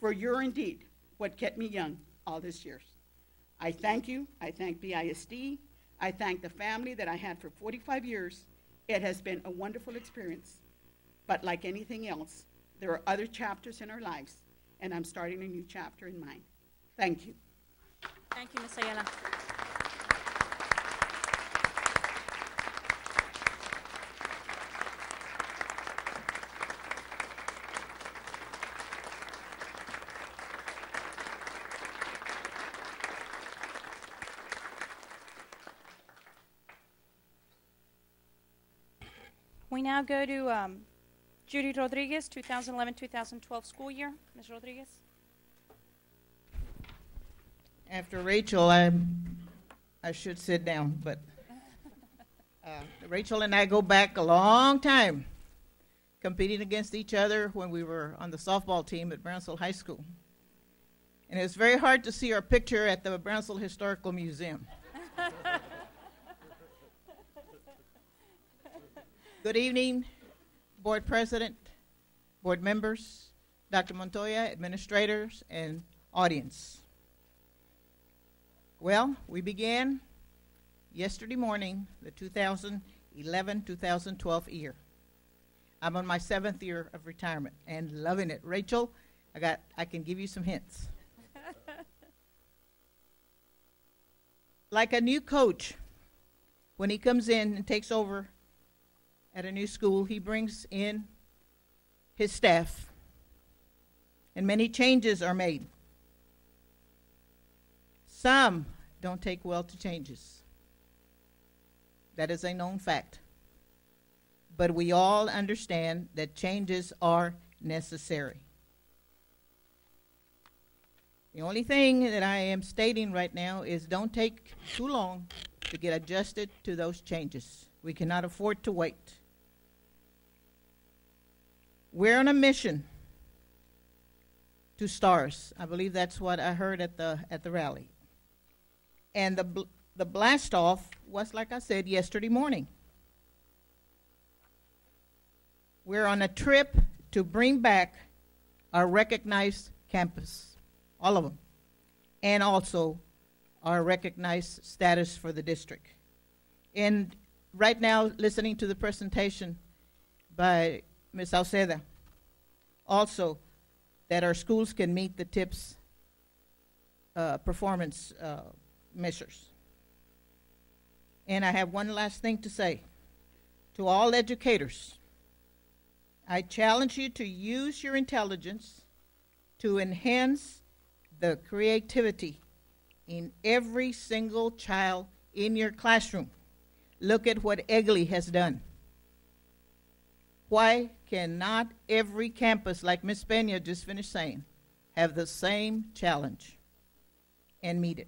for you're indeed what kept me young all these years. I thank you. I thank BISD. I thank the family that I had for 45 years. It has been a wonderful experience. But like anything else, there are other chapters in our lives, and I'm starting a new chapter in mine. Thank you. Thank you, Ms. Ayala. We now go to Judy Rodriguez, 2011-2012 school year. Ms. Rodriguez. After Rachel, I should sit down, but Rachel and I go back a long time, competing against each other when we were on the softball team at Brownsville High School. And it was very hard to see our picture at the Brownsville Historical Museum. Good evening, board president, board members, Dr. Montoya, administrators, and audience. Well, we began yesterday morning, the 2011-2012 year. I'm on my 7th year of retirement and loving it. Rachel, I can give you some hints. Like a new coach, when he comes in and takes over at a new school, he brings in his staff, and many changes are made. Some don't take well to changes. That is a known fact. But we all understand that changes are necessary. The only thing that I am stating right now is don't take too long to get adjusted to those changes. We cannot afford to wait. We're on a mission to stars. I believe that's what I heard at the rally. And the blast off was, like I said, yesterday morning. We're on a trip to bring back our recognized campus, all of them, and also our recognized status for the district. And right now, listening to the presentation by Ms. Alceda, also that our schools can meet the TIPS performance measures. And I have one last thing to say. To all educators, I challenge you to use your intelligence to enhance the creativity in every single child in your classroom. Look at what Egley has done. Why cannot every campus, like Ms. Pena just finished saying, have the same challenge and meet it?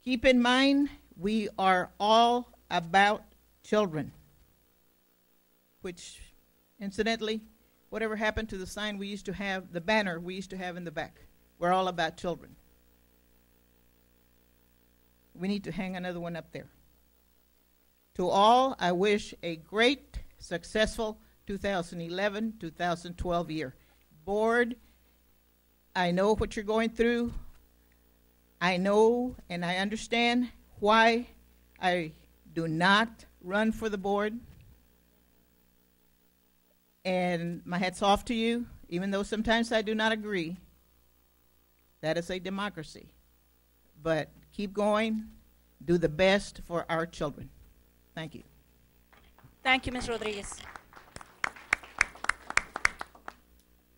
Keep in mind, we are all about children, which, incidentally, whatever happened to the sign we used to have, the banner we used to have in the back? We're all about children. We need to hang another one up there. To all, I wish a great, successful 2011-2012 year. Board, I know what you're going through. I know and I understand why I do not run for the board. And my hat's off to you, even though sometimes I do not agree. That is a democracy. But keep going. Do the best for our children. Thank you. Thank you, Ms. Rodriguez.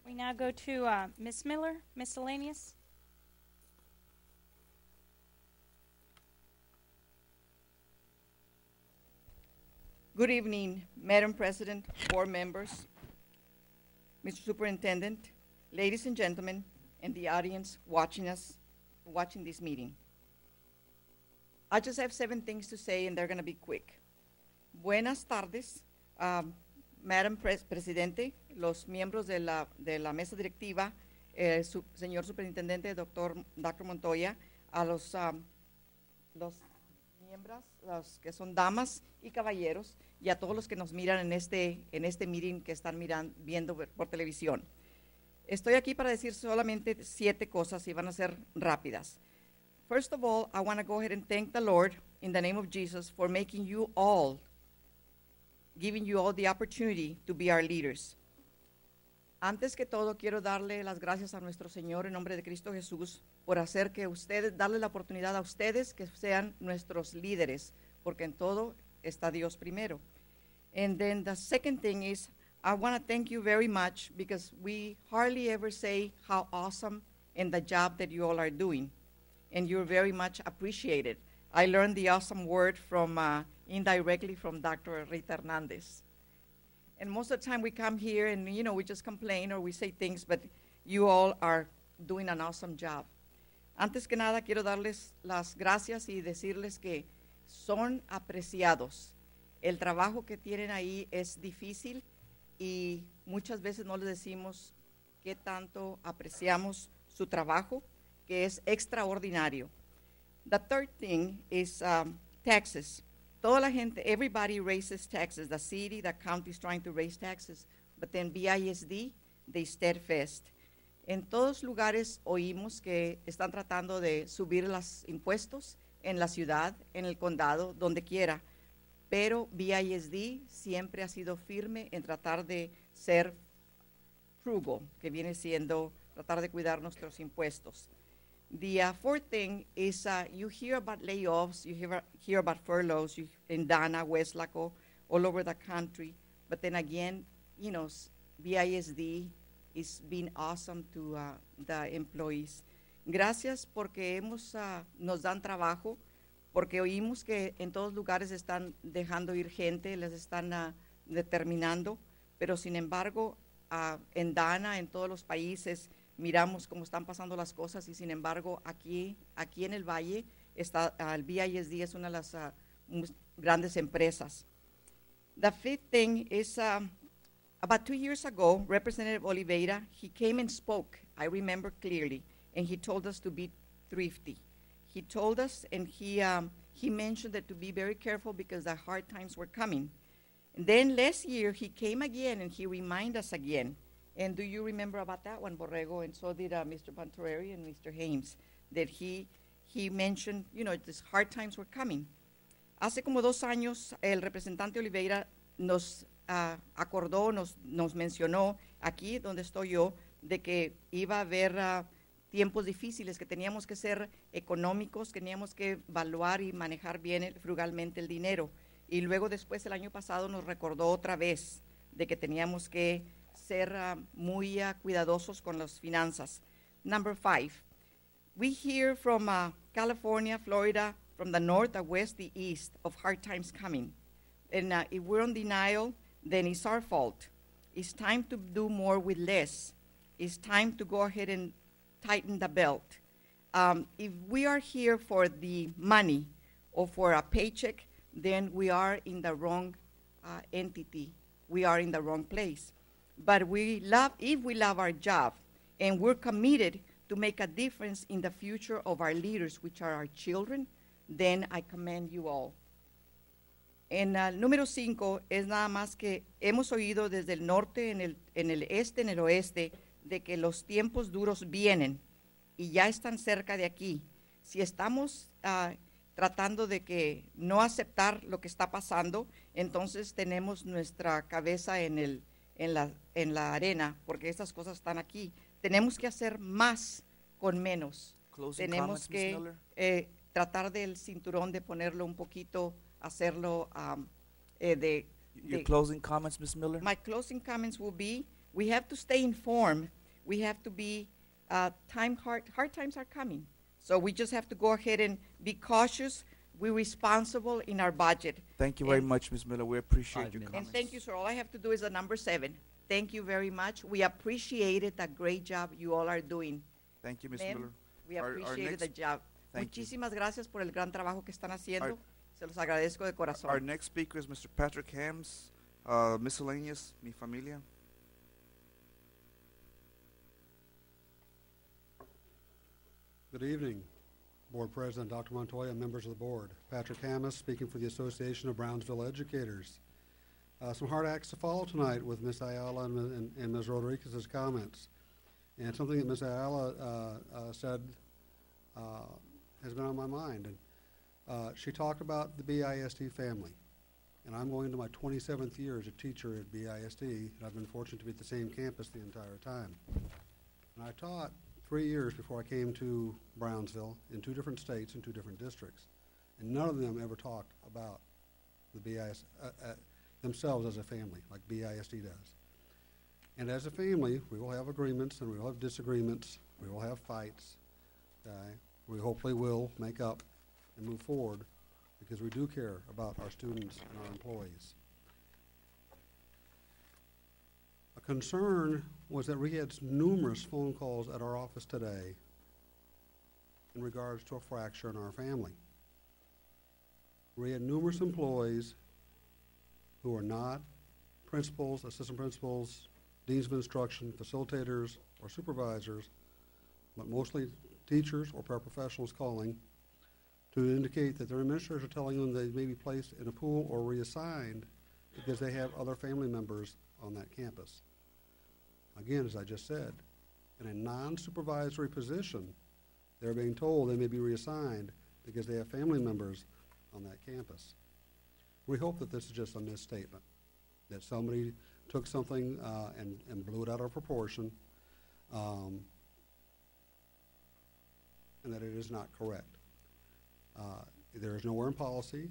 We now go to Ms. Miller, miscellaneous. Good evening, Madam President, board members, Mr. Superintendent, ladies and gentlemen, and the audience watching this meeting. I just have 7 things to say, and they're going to be quick. Buenas tardes, Madam Presidente, los miembros de la mesa directiva, señor Superintendente, Dr. Montoya, a los miembros, los que son damas y caballeros, y a todos los que nos miran en este meeting que están viendo por televisión. Estoy aquí para decir solamente 7 cosas y van a ser rápidas. First of all, I want to go ahead and thank the Lord in the name of Jesus for making you all, giving you all the opportunity to be our leaders. Antes que todo, quiero darle las gracias a nuestro Señor en nombre de Cristo Jesús por hacer que ustedes, darle la oportunidad a ustedes que sean nuestros líderes, porque en todo está Dios primero. And then the second thing is, I want to thank you very much because we hardly ever say how awesome in the job that you all are doing, and you're very much appreciated. I learned the awesome word from indirectly from Dr. Rita Hernandez. And most of the time we come here and, you know, we just complain or we say things, but you all are doing an awesome job. Antes que nada, quiero darles las gracias y decirles que son apreciados. El trabajo que tienen ahí es difícil y muchas veces no les decimos qué tanto apreciamos su trabajo, que es extraordinario. The third thing is taxes. Toda la gente, everybody raises taxes. The city, the county is trying to raise taxes, but then BISD, they steadfast. En todos lugares oímos que están tratando de subir los impuestos en la ciudad, en el condado, donde quiera, pero BISD siempre ha sido firme en tratar de ser frugal, que viene siendo tratar de cuidar nuestros impuestos. The fourth thing is you hear about layoffs, you hear about furloughs in Dana, Westlaco, all over the country, but then again, you know, BISD is being awesome to the employees. Gracias porque nos dan trabajo, porque oímos que en todos lugares están dejando ir gente, les están determinando, pero sin embargo, en Dana, en todos los países, miramos cómo están pasando las cosas y sin embargo aquí en el Valle el BISD es una de las grandes empresas. The fifth thing is about 2 years ago, Representative Oliveira, he came and spoke, I remember clearly, and he told us to be thrifty. He told us and he mentioned that to be very careful because the hard times were coming. And then last year he came again and he reminded us again. And do you remember about that one, Borrego? And so did Mr. Pantorelli and Mr. Hames, that he mentioned, you know, these hard times were coming. Hace como 2 años, el representante Oliveira nos acordó, nos mencionó aquí donde estoy yo, de que iba a haber tiempos difíciles, que teníamos que ser económicos, teníamos que evaluar y manejar bien frugalmente el dinero. Y luego después, el año pasado, nos recordó otra vez de que teníamos que ser muy cuidadosos con las finanzas. Number 5, we hear from California, Florida, from the north, the west, the east, of hard times coming. And if we're on denial, then it's our fault. It's time to do more with less. It's time to go ahead and tighten the belt. If we are here for the money or for a paycheck, then we are in the wrong entity. We are in the wrong place. But if we love our job and we're committed to make a difference in the future of our leaders, which are our children, then I commend you all. En el número 5 es nada más que hemos oído desde el norte, en el este, en el oeste, de que los tiempos duros vienen y ya están cerca de aquí. Si estamos tratando de que no aceptar lo que está pasando, entonces tenemos nuestra cabeza en la arena, porque estas cosas están aquí. Tenemos que hacer más con menos. Closing Tenemos comments, Ms. que Miller? tratar del cinturón de ponerlo un poquito, hacerlo Your closing comments, Ms. Miller? My closing comments will be, we have to stay informed. We have to be, hard times are coming. So we just have to go ahead and be cautious. We're responsible in our budget. Thank you very much, Ms. Miller. We appreciate your And comments. thank you, sir. All I have to do is a number 7. Thank you very much. We appreciated the great job you all are doing. Thank you, Ms. Ma'am, Miller. we Our appreciated the next- job. Thank you. Muchísimas gracias por el gran trabajo que están haciendo. Our- Se los agradezco de corazón. Our next speaker is Mr. Patrick Hams, miscellaneous, mi familia. Good evening, Board President Dr. Montoya, members of the board. Patrick Hammis, speaking for the Association of Brownsville Educators. Some hard acts to follow tonight with Ms. Ayala and Ms. Rodriguez's comments. And something that Ms. Ayala said has been on my mind. And she talked about the BISD family. And I'm going to my 27th year as a teacher at BISD, and I've been fortunate to be at the same campus the entire time. And I taught 3 years before I came to Brownsville in 2 different states and 2 different districts. And none of them ever talked about the BIS, themselves as a family, like BISD does. And as a family, we will have agreements and we will have disagreements. We will have fights. We hopefully will make up and move forward because we do care about our students and our employees. A concern was that we had numerous phone calls at our office today in regards to a fracture in our family. We had numerous employees who are not principals, assistant principals, deans of instruction, facilitators, or supervisors, but mostly teachers or paraprofessionals calling to indicate that their administrators are telling them they may be placed in a pool or reassigned because they have other family members on that campus. Again, as I just said, in a non-supervisory position, they're being told they may be reassigned because they have family members on that campus. We hope that this is just a misstatement, that somebody took something and blew it out of proportion, and that it is not correct. There is nowhere in policy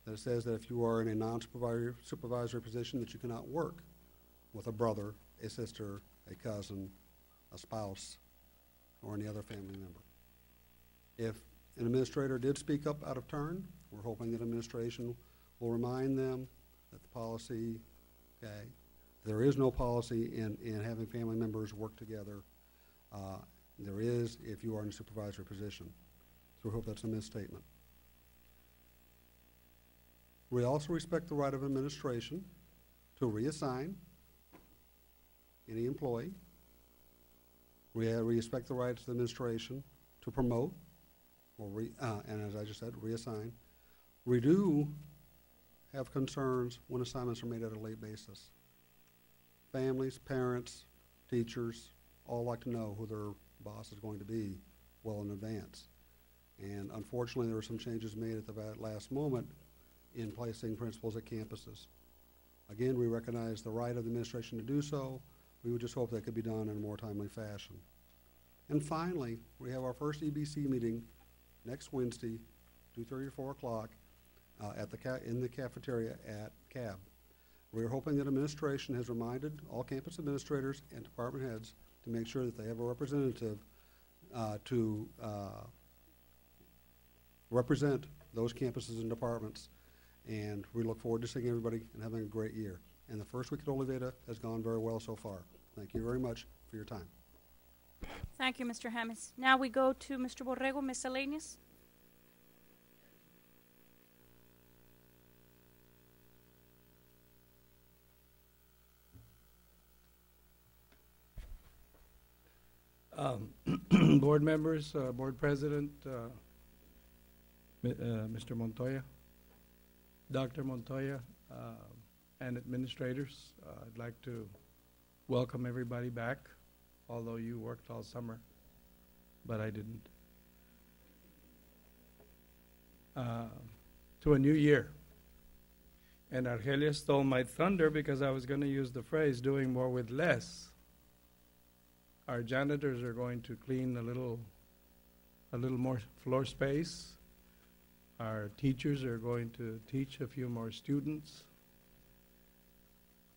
that says that if you are in a non-supervisory position that you cannot work with a brother, a sister, a cousin, a spouse, or any other family member. If an administrator did speak up out of turn, we're hoping that administration will remind them that the policy, okay, there is no policy in having family members work together. There is if you are in a supervisory position. So we hope that's a misstatement. We also respect the right of administration to reassign any employee. We respect the rights of the administration to promote, or and as I just said, reassign. We do have concerns when assignments are made at a late basis. Families, parents, teachers all like to know who their boss is going to be well in advance. And unfortunately, there were some changes made at the last moment in placing principals at campuses. Again, we recognize the right of the administration to do so. We would just hope that could be done in a more timely fashion. And finally, we have our first EBC meeting next Wednesday, 2:30 to 4 o'clock, in the cafeteria at CAB. We're hoping that administration has reminded all campus administrators and department heads to make sure that they have a representative to represent those campuses and departments. And we look forward to seeing everybody and having a great year. And the first week at Oliveta has gone very well so far. Thank you very much for your time. Thank you, Mr. James. Now we go to Mr. Borrego, miscellaneous. Board members, board president, Mr. Montoya, Dr. Montoya, and administrators, I'd like to welcome everybody back, although you worked all summer, but I didn't. To a new year. And Argelia stole my thunder because I was going to use the phrase doing more with less. Our janitors are going to clean a little more floor space. Our teachers are going to teach a few more students.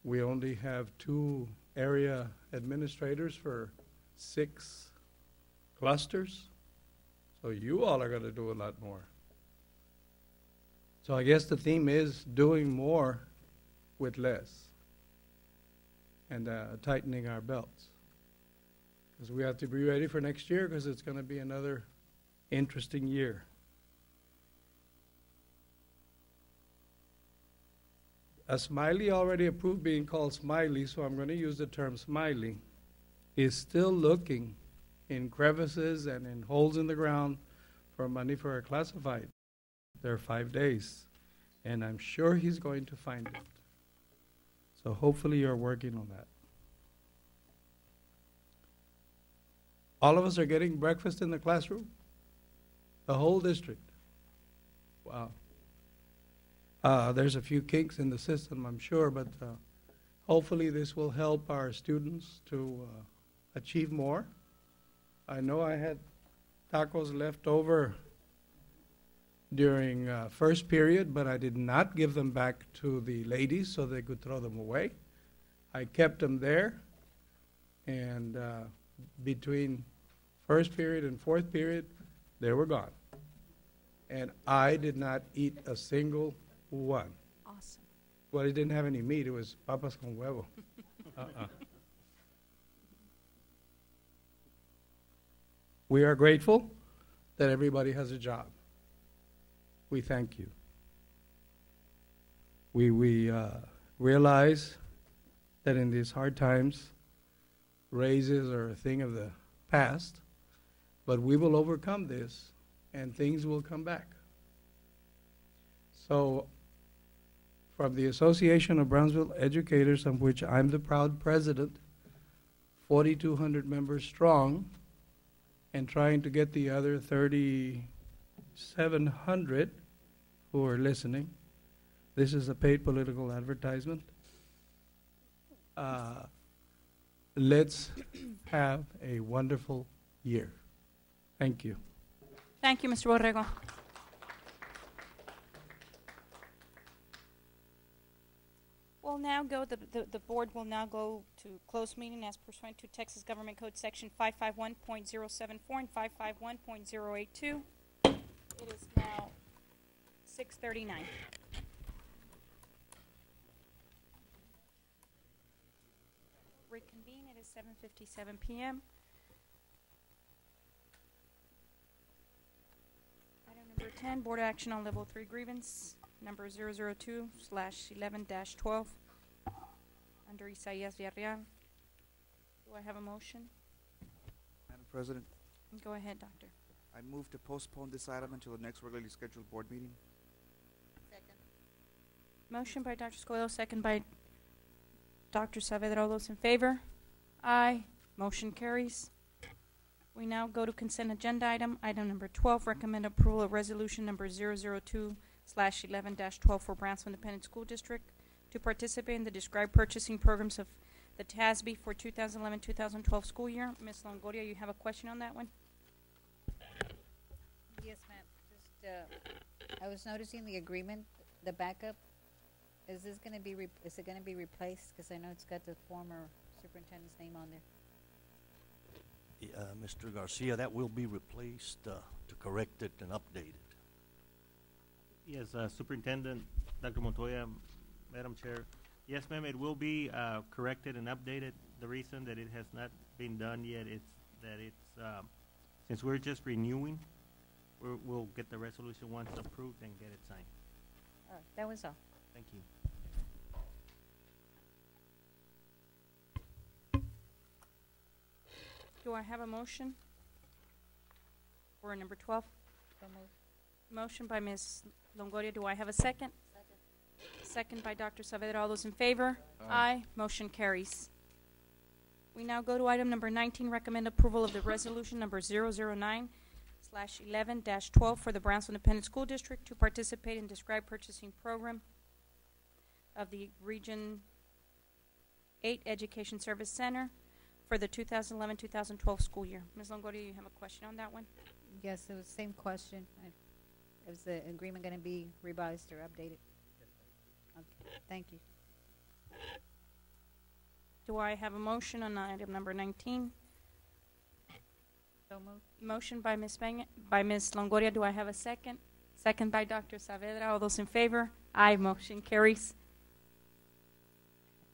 We only have 2 area administrators for 6 clusters. So you all are going to do a lot more. So I guess the theme is doing more with less and tightening our belts. Because we have to be ready for next year because it's going to be another interesting year. A Smiley already approved being called Smiley, so I'm going to use the term Smiley, is still looking in crevices and in holes in the ground for money for a classified. There are 5 days, and I'm sure he's going to find it. So hopefully you're working on that. All of us are getting breakfast in the classroom? The whole district? Wow. There's a few kinks in the system, I'm sure, but hopefully this will help our students to achieve more. I know I had tacos left over during first period, but I did not give them back to the ladies so they could throw them away. I kept them there, and between first period and fourth period, they were gone. And I did not eat a single one. Awesome. Well, it didn't have any meat. It was papas con huevo. We are grateful that everybody has a job. We thank you. We realize that in these hard times, raises are a thing of the past, but we will overcome this and things will come back. So, from the Association of Brownsville Educators, of which I'm the proud president, 4,200 members strong, and trying to get the other 3,700 who are listening. This is a paid political advertisement. Let's have a wonderful year. Thank you. Thank you, Mr. Borrego. We'll now go, the board will now go to closed meeting as pursuant to Texas Government Code Section 551.074 and 551.082. It is now 6:39. Reconvene, it is 7:57 p.m. Item number 10, board action on level 3 grievance, number 002/11-12, under Isaías Villarreal. Do I have a motion? Madam President, Go ahead, Doctor. I move to postpone this item until the next regularly scheduled board meeting. Motion by Dr. Escobedo, second by Dr. Saavedra. All those in favor? Aye. Motion carries. We now go to consent agenda item. Item number 12, recommend approval of resolution number 002/11-12 for Brownsville Independent School District to participate in the described purchasing programs of the TASB for 2011-2012 school year. Ms. Longoria, you have a question on that one? Yes, ma'am. Just, I was noticing the agreement, the backup. Is this going to be, is it going to be replaced? Because I know it's got the former superintendent's name on there. Mr. Garcia, that will be replaced to correct it and update it. Yes, Superintendent Dr. Montoya, Madam Chair. Yes, ma'am, it will be corrected and updated. The reason that it has not been done yet is that since we're just renewing, we'll get the resolution once approved and get it signed. All right, that was all. Thank you. Do I have a motion for number 12? So moved. Motion by Ms. Longoria. Do I have a second? Second by Dr. Saavedra. All those in favor? Aye. Motion carries. We now go to item number 19, recommend approval of the resolution number 009/11-12 for the Brownsville Independent School District to participate in described purchasing program of the Region 8 Education Service Center for the 2011-2012 school year. Ms. Longoria, you have a question on that one? Yes, it was the same question. Is the agreement going to be revised or updated? Okay, thank you. Do I have a motion on item number 19? So moved. Motion by Ms. Longoria. Do I have a second? Second by Dr. Saavedra. All those in favor? Aye. Motion carries.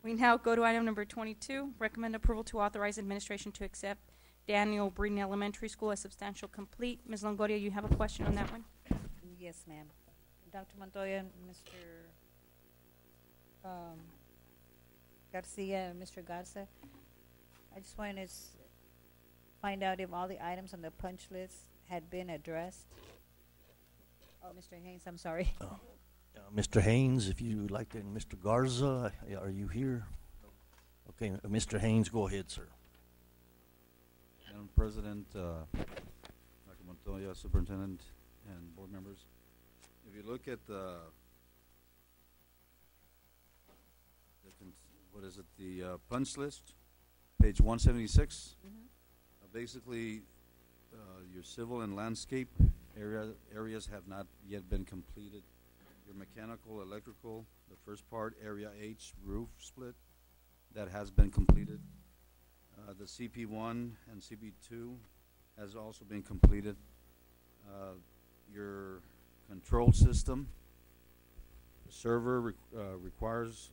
We now go to item number 22. Recommend approval to authorize administration to accept Daniel Breen Elementary School as substantial complete. Ms. Longoria, you have a question on that one? Yes, ma'am. Dr. Montoya, Mr. Garcia, Mr. Garza, I just wanted to find out if all the items on the punch list had been addressed. Oh, Mr. Haynes, I'm sorry. Mr. Haynes, if you would like to, and Mr. Garza, are you here? Okay, Mr. Haynes, go ahead, sir. Madam President, Dr. Montoya, Superintendent, and board members, if you look at the punch list, page 176, basically your civil and landscape areas have not yet been completed. Your mechanical, electrical, the first part, area H, roof split, that has been completed. The CP1 and CP2 has also been completed. Your control system, the server requires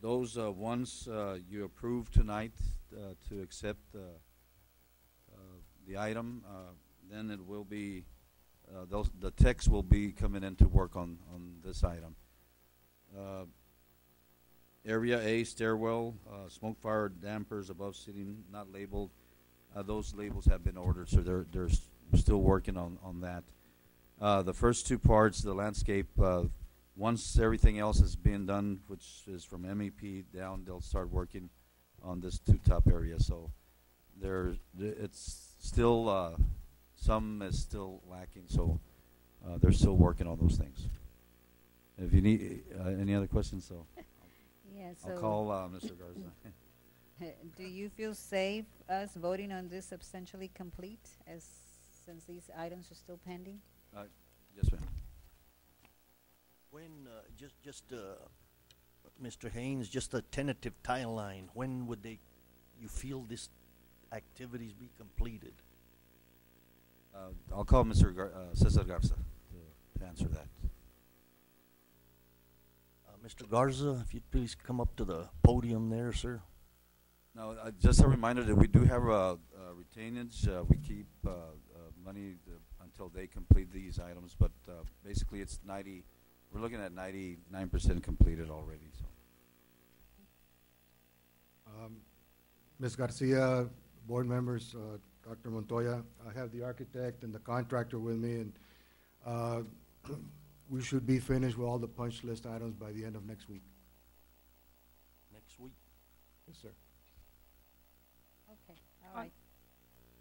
those once you approve tonight to accept the item, then it will be the techs will be coming in to work on this item. Area A, stairwell, smoke fire dampers above seating not labeled. Those labels have been ordered, so they're still working on that. The first two parts, the landscape, once everything else is being done, which is from MEP down, they'll start working on this two top areas. So it's still some is still lacking, so they're still working on those things. If you need any other questions, so yeah, I'll call Mr. Garza. Do you feel safe us voting on this substantially complete, since these items are still pending? Yes, ma'am. When Mr. Haynes, just a tentative timeline. When would you feel this activities be completed? I'll call Mr. Cesar Garza to answer that. Mr. Garza, if you'd please come up to the podium there, sir. Now, just a reminder that we do have retainage. We keep money until they complete these items, but basically it's 90. We're looking at 99% completed already. So, Ms. Garcia, board members, Dr. Montoya, I have the architect and the contractor with me, and we should be finished with all the punch list items by the end of next week. Next week? Yes, sir. Okay, all right.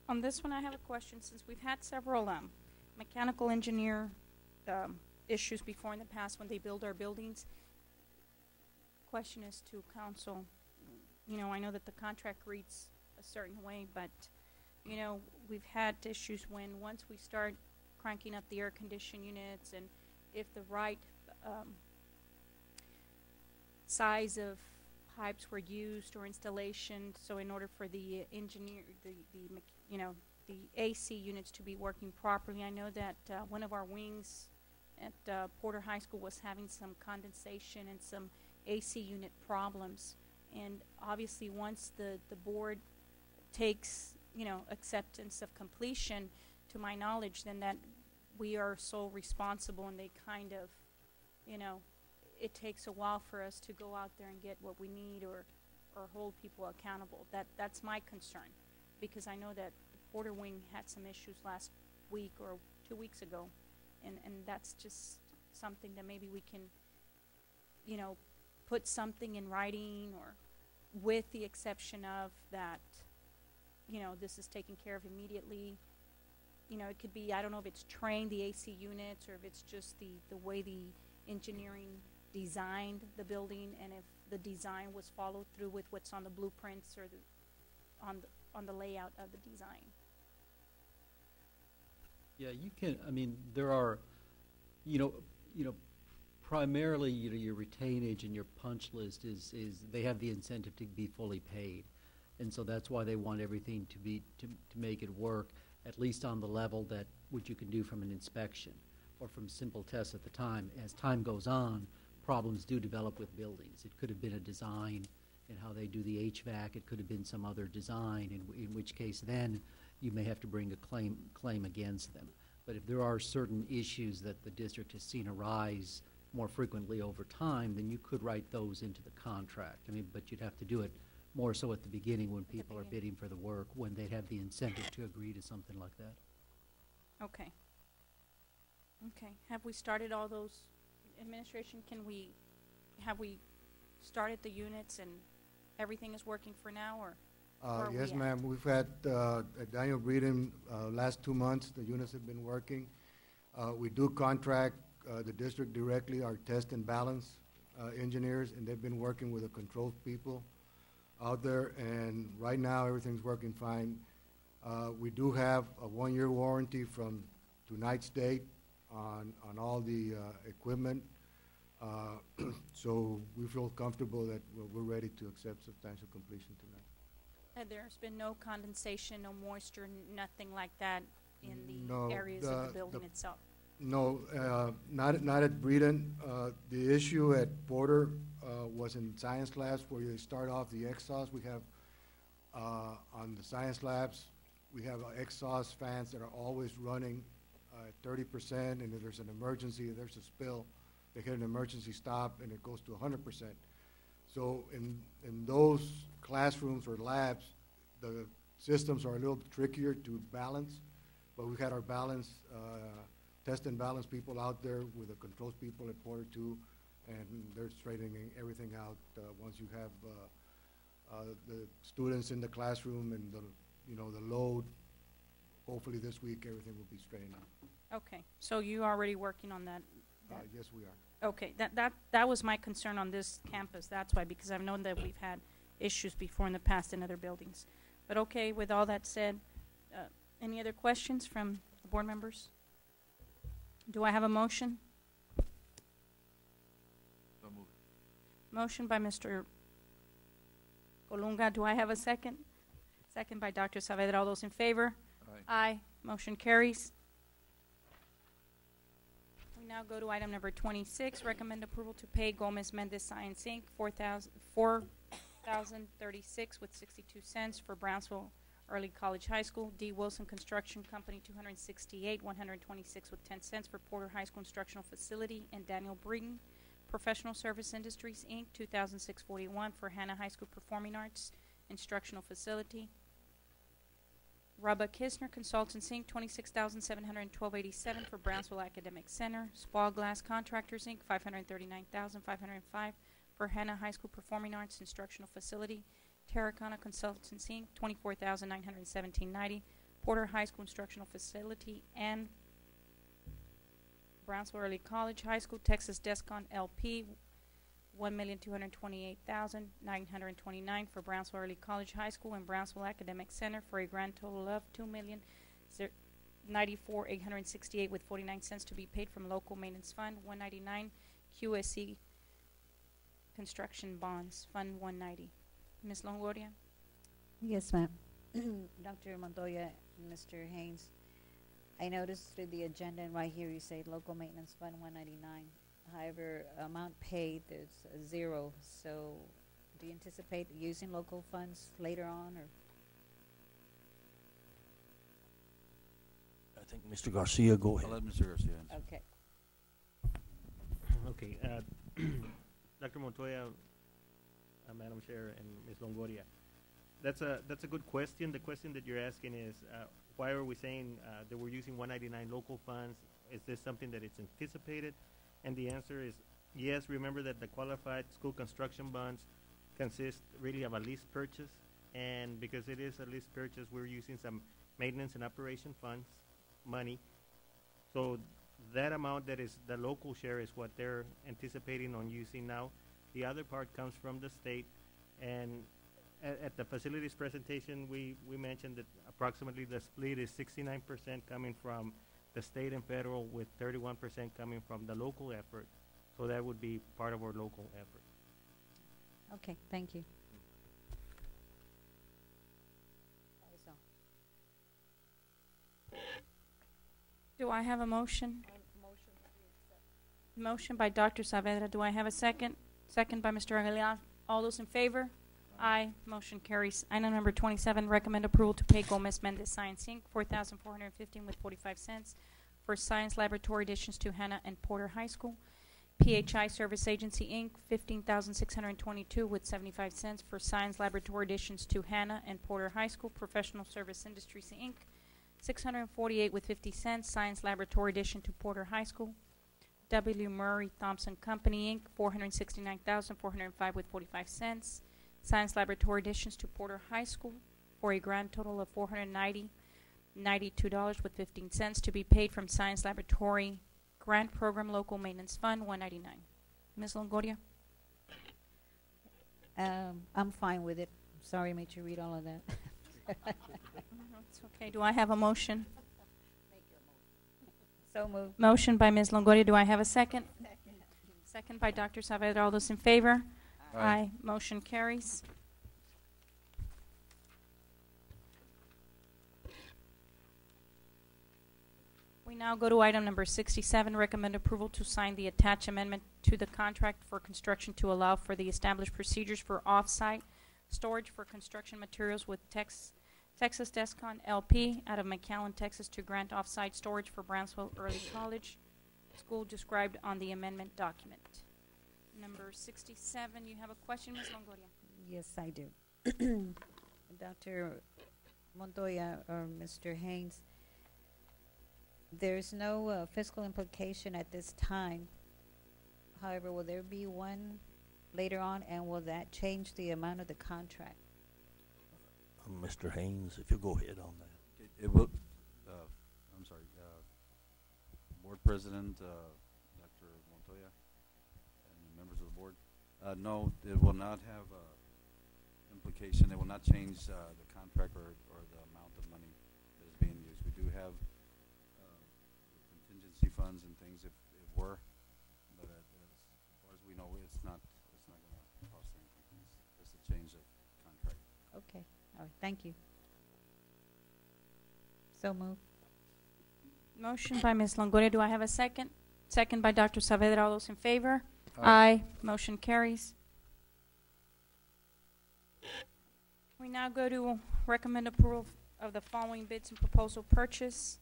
On this one, I have a question. Since we've had several mechanical engineer issues before in the past when they build our buildings, question is to council. You know, I know that the contract reads a certain way, but you know, we've had issues when once we start cranking up the air conditioning units, and if the right size of pipes were used or installation, so in order for the engineer, the the AC units to be working properly. I know that one of our wings at Porter High School was having some condensation and some AC unit problems. And obviously once the board takes, you know, acceptance of completion, to my knowledge, then that we are sole responsible, and they kind of, you know, it takes a while for us to go out there and get what we need or hold people accountable. That's my concern, because I know that the Porter wing had some issues last week or 2 weeks ago, and that's just something that maybe we can, you know, put something in writing, or with the exception of that, you know, this is taken care of immediately. You know, it could be, I don't know if it's trained, the AC units, or if it's just the way the engineering designed the building, and if the design was followed through with what's on the blueprints or on the layout of the design. Yeah, you can, I mean, there are, you know, primarily, you know, your retainage and your punch list is they have the incentive to be fully paid. And so that's why they want everything to be, to make it work, at least on the level that what you can do from an inspection or from simple tests at the time. As time goes on, problems do develop with buildings. It could have been a design in how they do the HVAC. It could have been some other design, in which case then you may have to bring a claim against them. But if there are certain issues that the district has seen arise more frequently over time, then you could write those into the contract. I mean, but you'd have to do it more so at the beginning when people are bidding for the work, when they'd have the incentive to agree to something like that. Okay. Okay. Have we started all those, administration, have we started the units and everything is working for now, or? Yes, ma'am. We've had at Daniel Breeden last 2 months, the units have been working. We do contract the district directly, our test and balance engineers, and they've been working with the controls people out there, and right now everything's working fine. We do have a 1-year warranty from tonight's date on all the equipment, so we feel comfortable that we're ready to accept substantial completion tonight. There's been no condensation, no moisture, nothing like that in the No, areas of the building itself? No, not at Breeden. The issue at Porter was in science labs, where you start off the exhaust. We have on the science labs, we have exhaust fans that are always running at 30%, and if there's an emergency, if there's a spill, they hit an emergency stop and it goes to 100%. So in those classrooms or labs, the systems are a little trickier to balance, but we've had our test and balance people out there with the controls people at Porter too, and they're straightening everything out. Once you have the students in the classroom and the load, hopefully this week everything will be straightened out. Okay, so you are already working on that? Yes, we are. Okay, that was my concern on this campus. That's why, because I've known that we've had issues before in the past in other buildings. But okay, with all that said, any other questions from the board members? Do I have a motion? So moved. Motion by Mr. Colunga. Do I have a second? Second by Dr. Saavedra. All those in favor? Aye. Aye. Motion carries. We now go to item number 26. Recommend approval to pay Gomez Mendez Science Inc. $4,036 with 62 cents for Brownsville Early College High School. D. Wilson Construction Company $268, $126 with 10 cents for Porter High School Instructional Facility, and Daniel Breeden Professional Service Industries Inc. $2,641 for Hannah High School Performing Arts Instructional Facility. Rubba Kisner Consultants Inc. $26,712.87 for Brownsville Academic Center. Spa Glass Contractors Inc. $539,505 for Hannah High School Performing Arts Instructional Facility. Terracona Consultants Inc. $24,917.90 Porter High School Instructional Facility, and Brownsville Early College High School. Texas Descon LP $1,228,929 for Brownsville Early College High School and Brownsville Academic Center, for a grand total of $2,094,868 with 49 cents to be paid from Local Maintenance Fund 199 QSC Construction Bonds Fund 190. Ms. Longoria? Yes, ma'am. Dr. Montoya and Mr. Haynes, I noticed through the agenda and right here you say local maintenance fund 199. However, amount paid there's a zero. So, do you anticipate using local funds later on, or? I think Mr. Garcia, go ahead. I'll let Mr. Garcia answer. Okay. Okay, Dr. Montoya, Madam Chair, and Ms. Longoria, that's a good question. The question that you're asking is, why are we saying that we're using 199 local funds? Is this something that it's anticipated? And the answer is yes. Remember that the qualified school construction bonds consist really of a lease purchase, and because it is a lease purchase, we're using some maintenance and operation funds money. So that amount that is the local share is what they're anticipating on using now. The other part comes from the state, and at the facilities presentation, we mentioned that approximately the split is 69% coming from the state and federal, with 31% coming from the local effort. So that would be part of our local effort. Okay, thank you. Do I have a motion? Motion by Dr. Saavedra. Do I have a second? Second by Mr. Aguilar. All those in favor? Aye. Motion carries. Item number 27, recommend approval to pay Gomez Mendez Science Inc. $4,415 with 45 cents for science laboratory additions to Hanna and Porter High School. PHI Service Agency Inc. $15,622 with 75 cents for science laboratory additions to Hanna and Porter High School. Professional Service Industries Inc. $648 with 50 cents science laboratory addition to Porter High School. W. Murray Thompson Company Inc. $469,405 with 45 cents science laboratory additions to Porter High School for a grand total of $492 with 15 cents to be paid from Science Laboratory Grant Program Local Maintenance Fund 199. Ms. Longoria? I'm fine with it. Sorry I made you read all of that. It's okay. Do I have a motion? So moved. Motion by Ms. Longoria. Do I have a second? Second by Dr. Saavedra. All those in favor? Aye. Motion carries. We now go to item number 67, recommend approval to sign the attached amendment to the contract for construction to allow for the established procedures for off-site storage for construction materials with Texas Descon LP out of McAllen, Texas, to grant off-site storage for Brownsville Early College School described on the amendment document. Number 67, you have a question, Ms. Longoria? Yes, I do. Dr. Montoya or Mr. Haynes, there's no fiscal implication at this time. However, will there be one later on, and will that change the amount of the contract? Mr. Haynes, if you go ahead on that. It will, I'm sorry, Board President, Dr. Montoya, and members of the board. No, it will not have implication. It will not change the contract or the amount of money that is being used. We do have contingency funds and things if it were, but as far as we know, it's not going to cost anything. It's a change of contract. Okay. All right. Thank you. So moved. Motion by Ms. Longoria. Do I have a second? Second by Dr. Saavedra. All those in favor? Aye. Motion carries. We now go to recommend approval of the following bids and proposal purchase.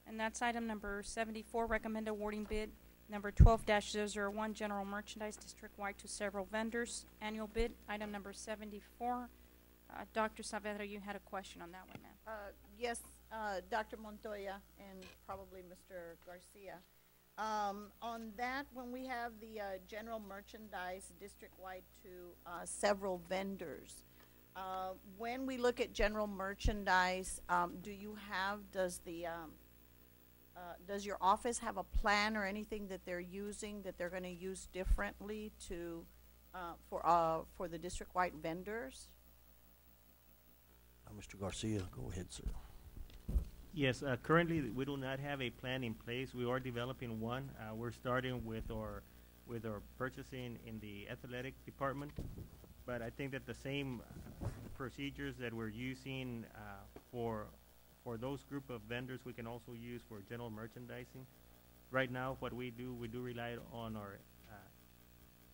And that's item number 74, recommend awarding bid number 12-001, general merchandise district-wide to several vendors. Annual bid, item number 74. Dr. Saavedra, you had a question on that one, ma'am. Yes, Dr. Montoya and probably Mr. Garcia. On that, when we have the general merchandise district-wide to several vendors, when we look at general merchandise, does your office have a plan or anything that they're using that they're going to use differently to for the district-wide vendors? Mr. Garcia, go ahead, sir. Yes, currently we do not have a plan in place. We are developing one. We're starting with our purchasing in the athletic department, but I think that the same procedures that we're using for those group of vendors, we can also use for general merchandising. Right now, what we do rely on our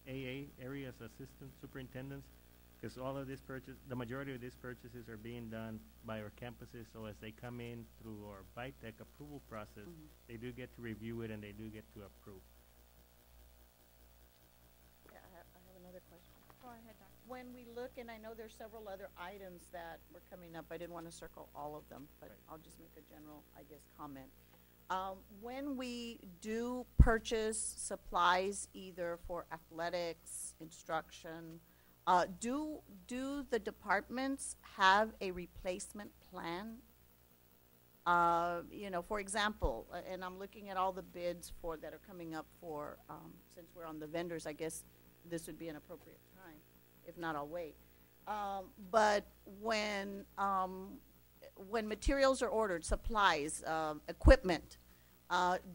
AA, areas assistant superintendents, because all of this the majority of these purchases are being done by our campuses. So as they come in through our BITEC approval process, they do get to review it and they do get to approve. Yeah, I have another question. Go ahead, Doctor. When we look, and I know there's several other items that were coming up, I didn't want to circle all of them, but I'll just make a general, I guess, comment. When we do purchase supplies, either for athletics, instruction, do the departments have a replacement plan? You know, for example, and I'm looking at all the bids that are coming up for, since we're on the vendors, I guess this would be an appropriate time. If not, I'll wait. But when materials are ordered, supplies, equipment,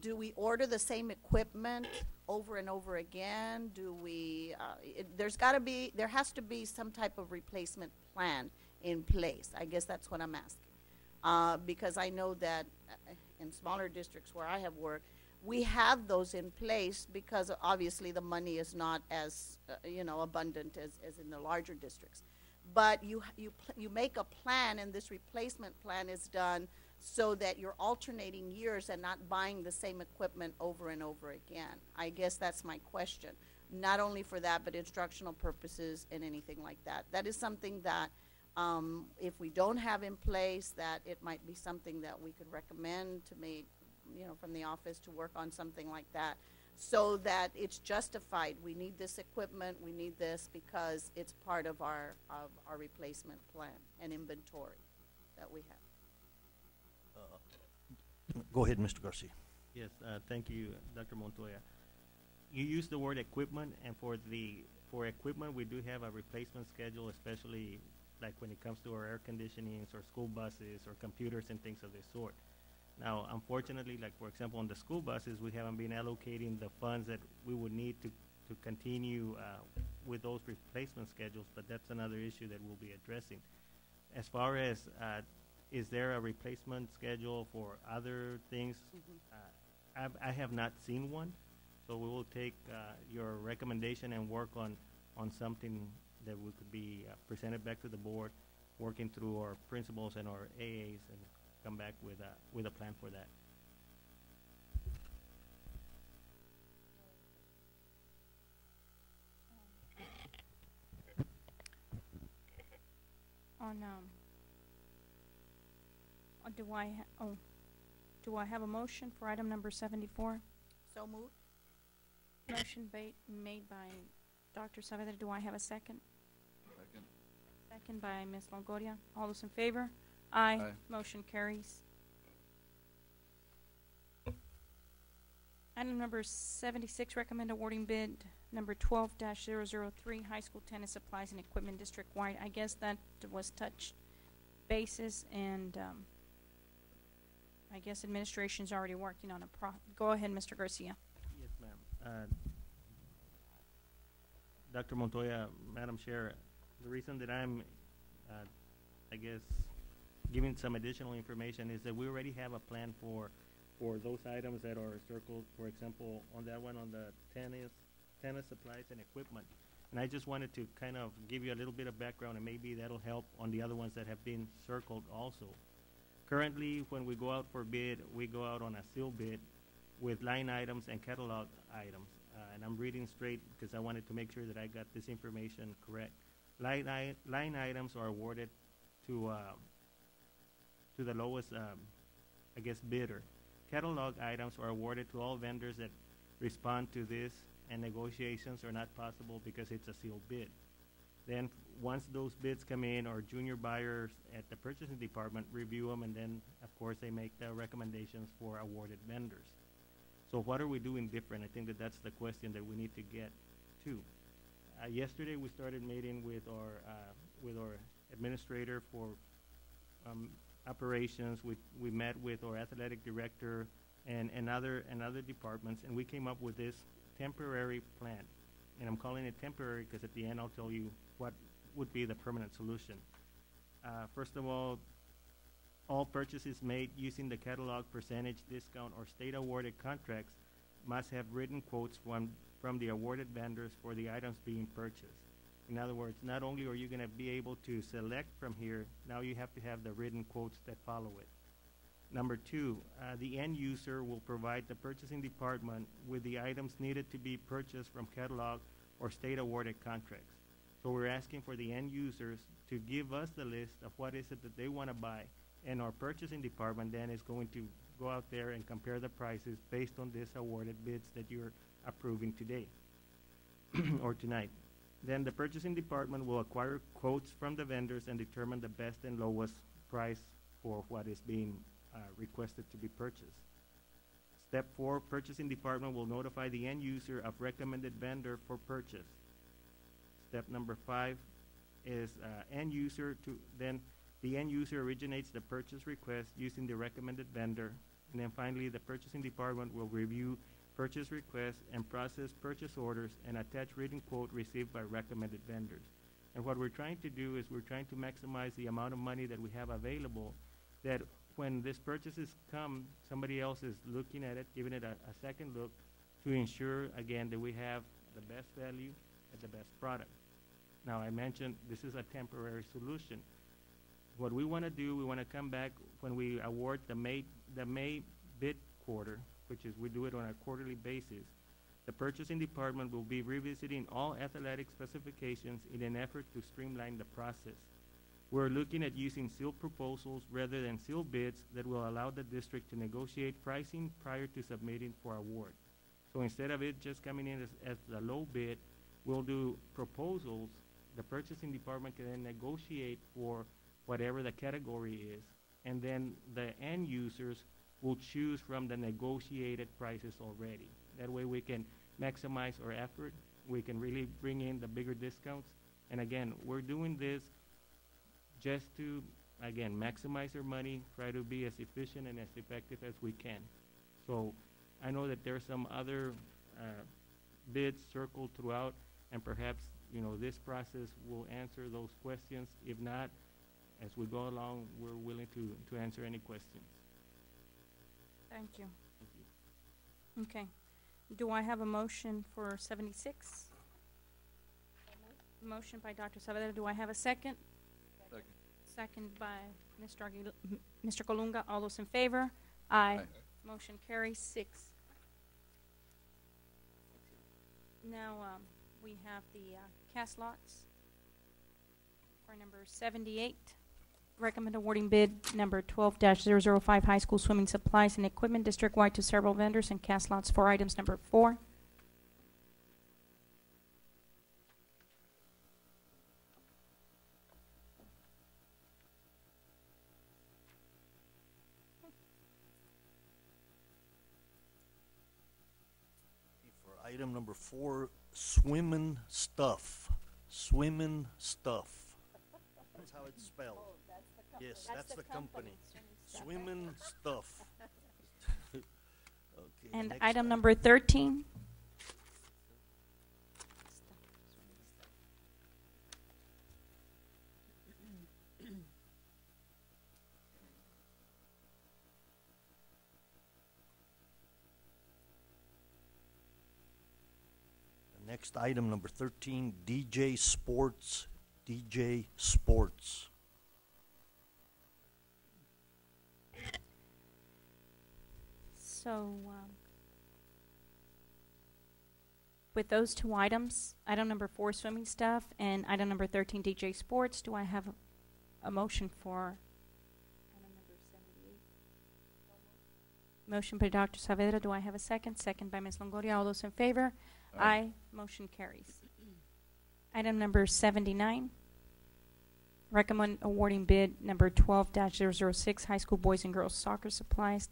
do we order the same equipment over and over again? Do we, there has to be some type of replacement plan in place. I guess that's what I'm asking. Because I know that in smaller districts where I have worked, we have those in place because obviously the money is not as abundant as in the larger districts. But you make a plan, and this replacement plan is done so that you're alternating years and not buying the same equipment over and over again. I guess that's my question. Not only for that, but instructional purposes and anything like that. That is something that if we don't have in place, that it might be something that we could recommend to make, from the office to work on something like that, so that it's justified. We need this equipment, we need this because it's part of our replacement plan and inventory that we have. Go ahead, Mr. Garcia. Yes, thank you, Dr. Montoya. You used the word equipment, and for equipment, we do have a replacement schedule, especially like when it comes to our air conditionings or school buses or computers and things of this sort. Now, unfortunately, like for example, on the school buses, we haven't been allocating the funds that we would need to continue with those replacement schedules, but that's another issue that we'll be addressing. As far as is there a replacement schedule for other things? I have not seen one, so we will take your recommendation and work on something that we could be presented back to the board, working through our principals and our AAs, and come back with a plan for that. Do I have a motion for item number 74? So moved. Motion made by Dr. Saavedra. Do I have a second? Second. Second by Ms. Longoria. All those in favor? Aye. Aye. Motion carries. Item number 76, recommend awarding bid number 12-003, high school tennis supplies and equipment district-wide. I guess that was touch bases, and I guess administration's already working on a Go ahead, Mr. Garcia. Yes, ma'am. Dr. Montoya, Madam Chair, the reason that I'm, I guess, giving some additional information is that we already have a plan for those items that are circled, for example, on that one on the tennis supplies and equipment. And I just wanted to kind of give you a little bit of background, and maybe that'll help on the other ones that have been circled also. Currently, when we go out for bid, we go out on a sealed bid with line items and catalog items. And I'm reading straight because I wanted to make sure that I got this information correct. Line items are awarded to the lowest, I guess, bidder. Catalog items are awarded to all vendors that respond to this, and negotiations are not possible because it's a sealed bid. Then once those bids come in, our junior buyers at the purchasing department review them, and then of course they make the recommendations for awarded vendors. So what are we doing different? I think that's the question that we need to get to. Yesterday we started meeting with our administrator for operations. We met with our athletic director and other departments, and we came up with this temporary plan. And I'm calling it temporary because at the end I'll tell you what would be the permanent solution. First of all purchases made using the catalog percentage discount or state-awarded contracts must have written quotes from the awarded vendors for the items being purchased. In other words, not only are you going to be able to select from here, now you have to have the written quotes that follow it. Number two, the end user will provide the purchasing department with the items needed to be purchased from catalog or state-awarded contracts. So we're asking for the end users to give us the list of what is it that they want to buy, and our purchasing department then is going to go out there and compare the prices based on this awarded bids that you're approving today or tonight. Then the purchasing department will acquire quotes from the vendors and determine the best and lowest price for what is being requested to be purchased. Step 4, purchasing department will notify the end user of recommended vendor for purchase. Step number 5 is the end user originates the purchase request using the recommended vendor. And then finally, the purchasing department will review purchase requests and process purchase orders and attach written quote received by recommended vendors. And what we're trying to do is we're trying to maximize the amount of money that we have available, that when these purchases come, somebody else is looking at it, giving it a second look to ensure, again, that we have the best value at the best product. Now, I mentioned this is a temporary solution. What we want to do, we want to come back when we award the May bid quarter, which is we do it on a quarterly basis. The purchasing department will be revisiting all athletic specifications in an effort to streamline the process. We're looking at using sealed proposals rather than sealed bids that will allow the district to negotiate pricing prior to submitting for award. So instead of it just coming in as the low bid, we'll do proposals. The purchasing department can then negotiate for whatever the category is, and then the end users will choose from the negotiated prices already. That way we can maximize our effort. We can really bring in the bigger discounts. And again, we're doing this just to, again, maximize our money, try to be as efficient and as effective as we can. So I know that there's some other bids circled throughout, and perhaps, you know, this process will answer those questions. If not, as we go along, we're willing to answer any questions. Thank you. Okay. Do I have a motion for 76? Motion by Dr. Saavedra. Do I have a second? Second. Second by Mr. Colunga. All those in favor? Aye. Motion carries 6. Now we have the cast lots for number 78. Recommend awarding bid number 12-005 high school swimming supplies and equipment district-wide to several vendors and cast lots for items number 4. For item number 4, swimmin' stuff. Swimmin' stuff. That's how it's spelled. Yes, that's the company. Swimmin' stuff. Okay. And next item number 13. The next item, number 13, DJ Sports. DJ Sports. So, with those two items, item number 4, swimming stuff, and item number 13, DJ Sports, do I have a motion for item number 78? Motion by Dr. Saavedra. Do I have a second? Second by Ms. Longoria. All those in favor? Aye. Motion carries. Item number 79. Recommend awarding bid number 12-006 high school boys and girls soccer supplies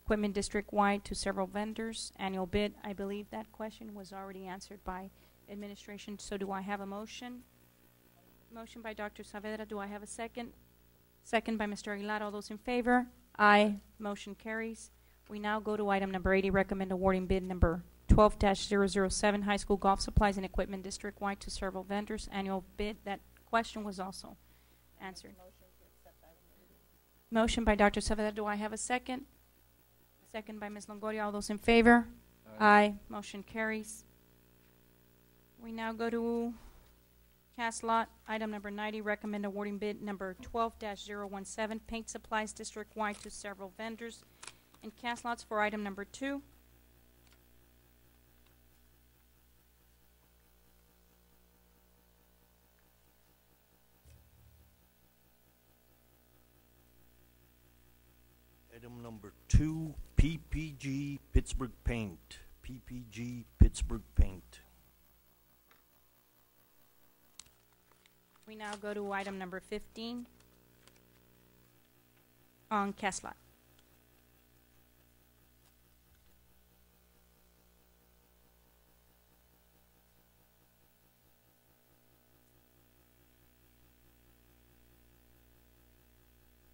equipment district-wide to several vendors. Annual bid, I believe that question was already answered by administration. So do I have a motion? Motion by Dr. Saavedra. Do I have a second? Second by Mr. Aguilar. All those in favor? Aye. Motion carries. We now go to item number 80. Recommend awarding bid number 12-007 high school golf supplies and equipment district-wide to several vendors. Annual bid, that question was also answered. Motion by Dr. Saavedra. Do I have a second? Second by Ms. Longoria. All those in favor? Aye. Motion carries. We now go to cast lot, item number 90, recommend awarding bid number 12-017, paint supplies district-wide to several vendors. And cast lots for item number 2. Item number 2, PPG Pittsburgh Paint. PPG Pittsburgh Paint. We now go to item number 15 on cast lot.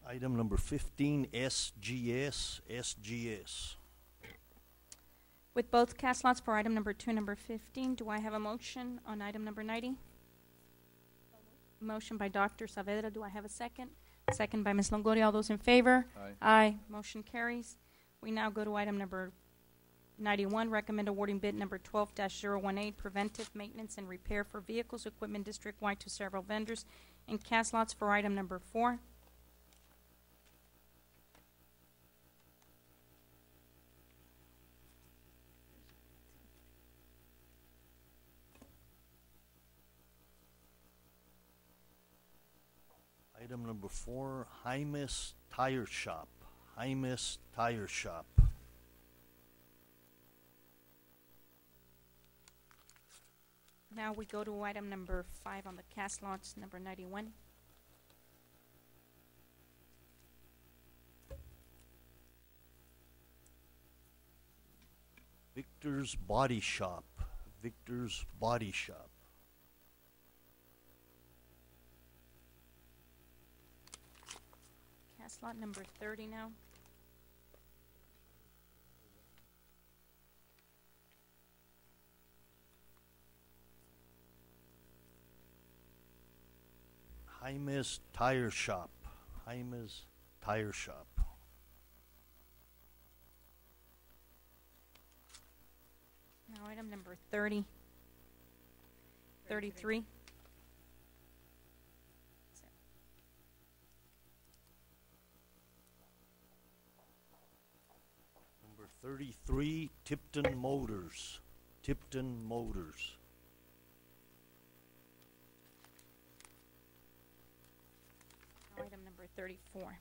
Item number 15, SGS. With both cast lots for item number 2 and number 15, do I have a motion on item number 90? Motion by Dr. Saavedra. Do I have a second? Second by Ms. Longoria. All those in favor? Aye. Aye. Motion carries. We now go to item number 91, recommend awarding bid number 12-018, preventive maintenance and repair for vehicles, equipment district-wide to several vendors. And cast lots for item number 4. Item number 4, Jaime's Tire Shop. Jaime's Tire Shop. Now we go to item number 5 on the cast lots, number 91. Victor's Body Shop. Victor's Body Shop. Cast lot number 30 now. Jaime's Tire Shop. Jaime's Tire Shop. Now item number 30. 33. Number 33, Tipton Motors. Tipton Motors. Now item number 34.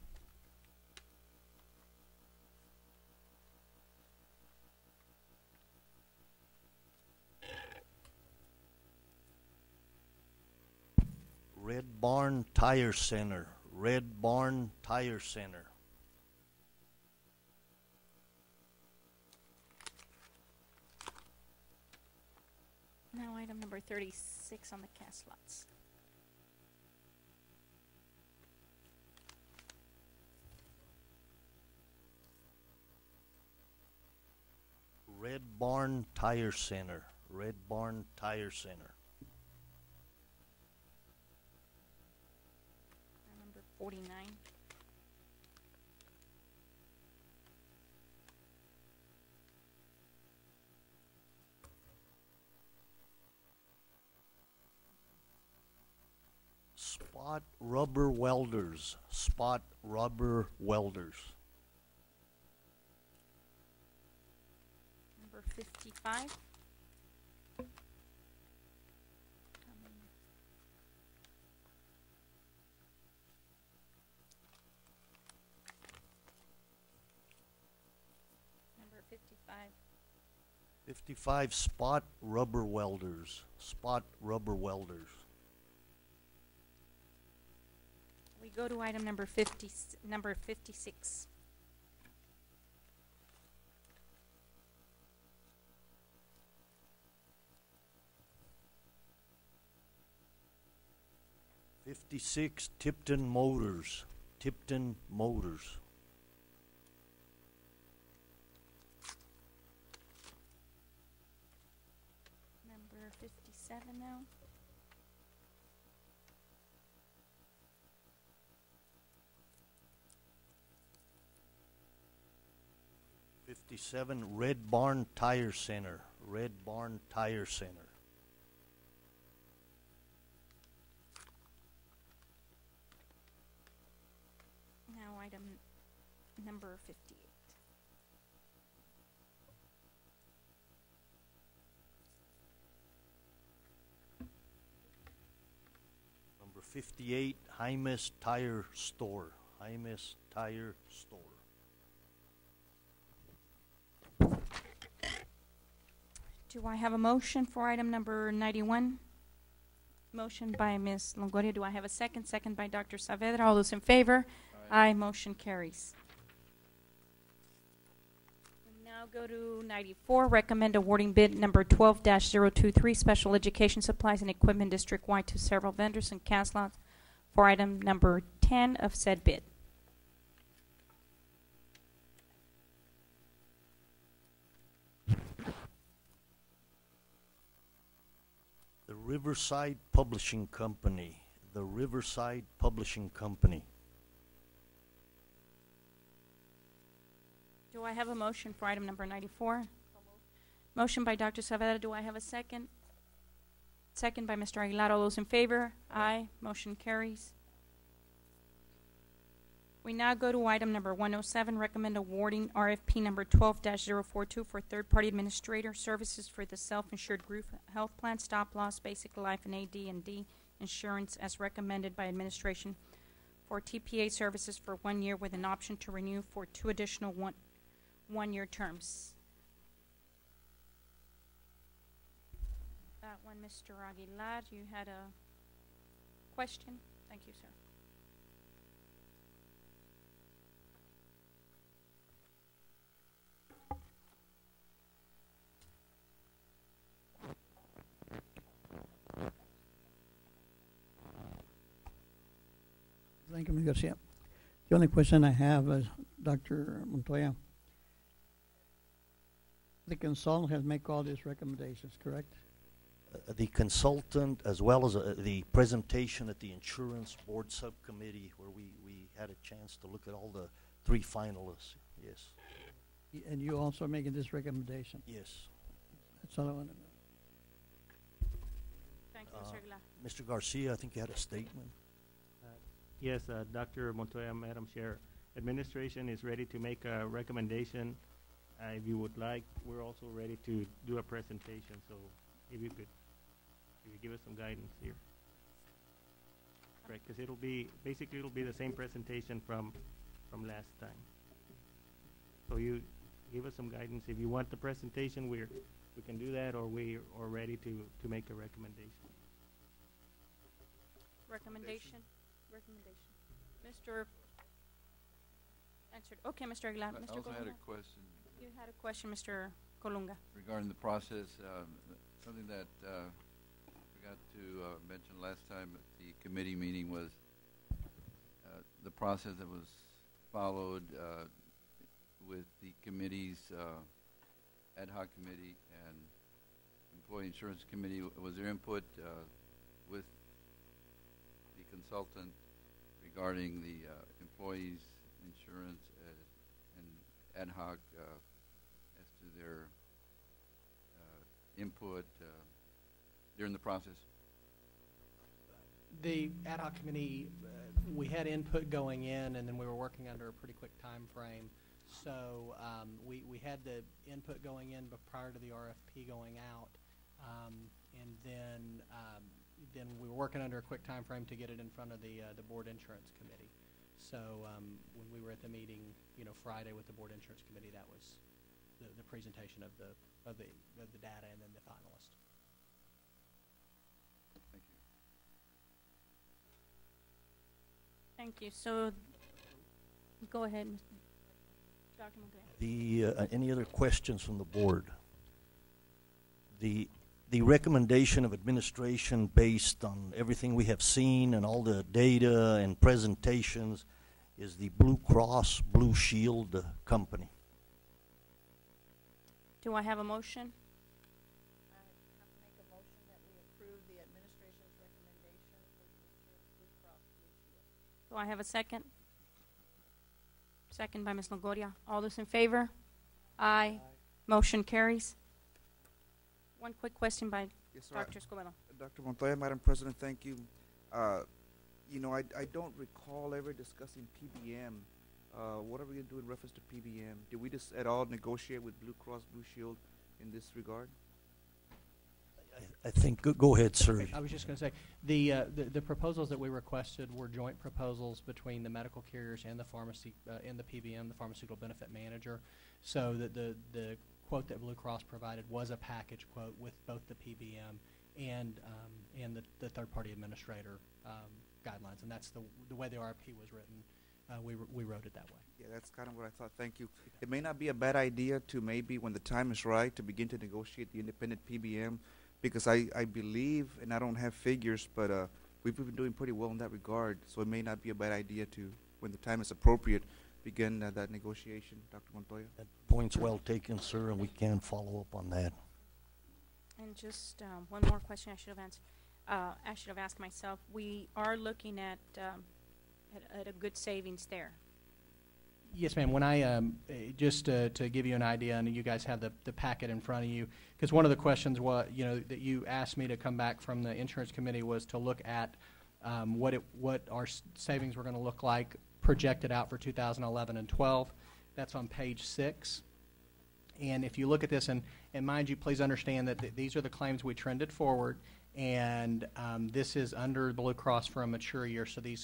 Red Barn Tire Center. Red Barn Tire Center. Now item number 36 on the cast lots. Red Barn Tire Center. Red Barn Tire Center. Number 49. Spot Rubber Welders. Spot Rubber Welders. Number 55. Number 55. 55, Spot Rubber Welders. Spot Rubber Welders. We go to item number 50, number 56. '56, Tipton Motors. Tipton Motors. Number 57 now. 57, Red Barn Tire Center. Red Barn Tire Center. Now item number 58. Number 58, Jaime's Tire Store. Jaime's Tire Store. Do I have a motion for item number 91? Motion by Ms. Longoria. Do I have a second? Second by Dr. Saavedra. All those in favor? Aye. Motion carries. We now go to 94. Recommend awarding bid number 12-023, Special Education Supplies and Equipment District-wide to several vendors and cast lots for item number 10 of said bid. The Riverside Publishing Company. The Riverside Publishing Company. Do I have a motion for item number 94? Motion by Dr. Saavedra. Do I have a second? Second by Mr. Aguilar. All those in favor? Aye. Motion carries. We now go to item number 107. Recommend awarding RFP number 12-042 for third-party administrator services for the self-insured group health plan, stop loss, basic life, and AD&D insurance as recommended by administration for TPA services for 1 year with an option to renew for 2 additional one-year terms. That one, Mr. Aguilar, you had a question? Thank you, sir. Thank you, Ms. Garcia. The only question I have is, Dr. Montoya, the consultant has made all these recommendations, correct? The consultant, as well as the presentation at the Insurance Board Subcommittee, where we had a chance to look at all the 3 finalists, yes. And you also are making this recommendation? Yes. That's all I want to know. Thank you, Mr. Aguilar. Mr. Garcia, I think you had a statement. Yes, Dr. Montoya, Madam Chair. Administration is ready to make a recommendation. If you would like, we're also ready to do a presentation. So if you could give us some guidance here. Right, because it'll be the same presentation from last time. So you give us some guidance. If you want the presentation, we can do that, or we are ready to make a recommendation. Recommendation. Mr. Answered. Okay, Mr. Aguilar. I Mr. also had Colunga. a question. You had a question, Mr. Colunga. Regarding the process, something that I forgot to mention last time at the committee meeting was the process that was followed with the committees, ad hoc committee and employee insurance committee. Was there input with the consultant regarding the employees insurance and ad hoc as to their input during the process? The ad hoc committee, we had input going in, and then we were working under a pretty quick time frame. So we had the input going in prior to the RFP going out, and then we were working under a quick time frame to get it in front of the board insurance committee. So when we were at the meeting, Friday with the board insurance committee, that was the presentation of the data and then the finalist. Thank you. Thank you. So go ahead, Dr. Montoya. Any other questions from the board? The recommendation of administration based on everything we have seen and all the data and presentations is the Blue Cross Blue Shield company. Do I have a motion? I have to make a motion that we approve the administration's recommendation for the insurance Blue Cross Blue Shield. Do I have a second? Second by Ms. Longoria. All those in favor? Aye. Motion carries. One quick question by Yes, sir. Dr. Escobedo. Dr. Montoya, Madam President, thank you. You know, I don't recall ever discussing PBM. What are we going to do in reference to PBM? Did we just at all negotiate with Blue Cross Blue Shield in this regard? I think, go ahead, sir. I was just going to say, the proposals that we requested were joint proposals between the medical carriers and the pharmacy, and the PBM, the pharmaceutical benefit manager, so that the quote that Blue Cross provided was a package quote with both the PBM and the third-party administrator guidelines, and that's the way the RFP was written. We wrote it that way. Yeah, that's kind of what I thought. Thank you. It may not be a bad idea to maybe, when the time is right, to begin to negotiate the independent PBM, because I believe, and I don't have figures, but we've been doing pretty well in that regard, so it may not be a bad idea to, when the time is appropriate, begin that negotiation. Dr. Montoya? That point's well taken, sir, and we can follow up on that. And just one more question I should have answered. I should have asked myself. We are looking at a good savings there. Yes, ma'am. When I just to give you an idea, and you guys have the packet in front of you, because one of the questions that you asked me to come back from the insurance committee was to look at what our savings were going to look like projected out for 2011 and 12. That's on page 6. And if you look at this, and mind you, please understand that these are the claims we trended forward, and this is under Blue Cross for a mature year. So the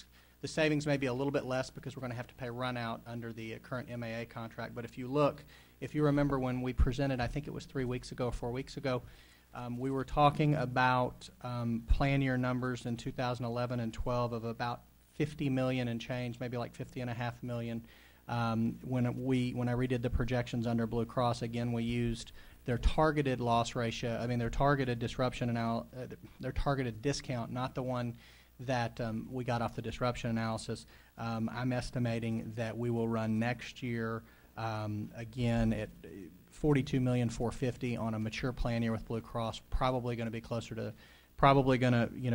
savings may be a little bit less because we're going to have to pay run out under the current MAA contract. But if you remember when we presented, I think it was 3 weeks ago or 4 weeks ago, we were talking about plan year numbers in 2011 and 12 of about 50 million and change, maybe like 50.5 million. When I redid the projections under Blue Cross, again, we used their targeted loss ratio. I mean, their targeted disruption their targeted discount, not the one that we got off the disruption analysis. I'm estimating that we will run next year again at 42,450,000 on a mature plan year with Blue Cross. Probably going to be closer to,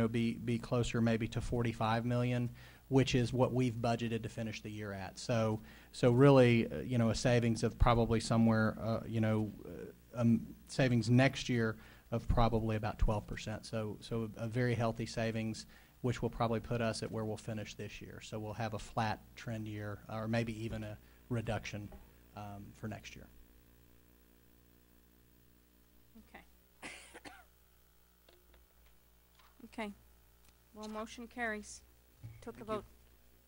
be closer maybe to 45 million, which is what we've budgeted to finish the year at. So really, a savings of probably somewhere, savings next year of probably about 12%. So a very healthy savings, which will probably put us at where we'll finish this year. So we'll have a flat trend year, or maybe even a reduction for next year. Okay. Okay. Well, motion carries. Took a vote.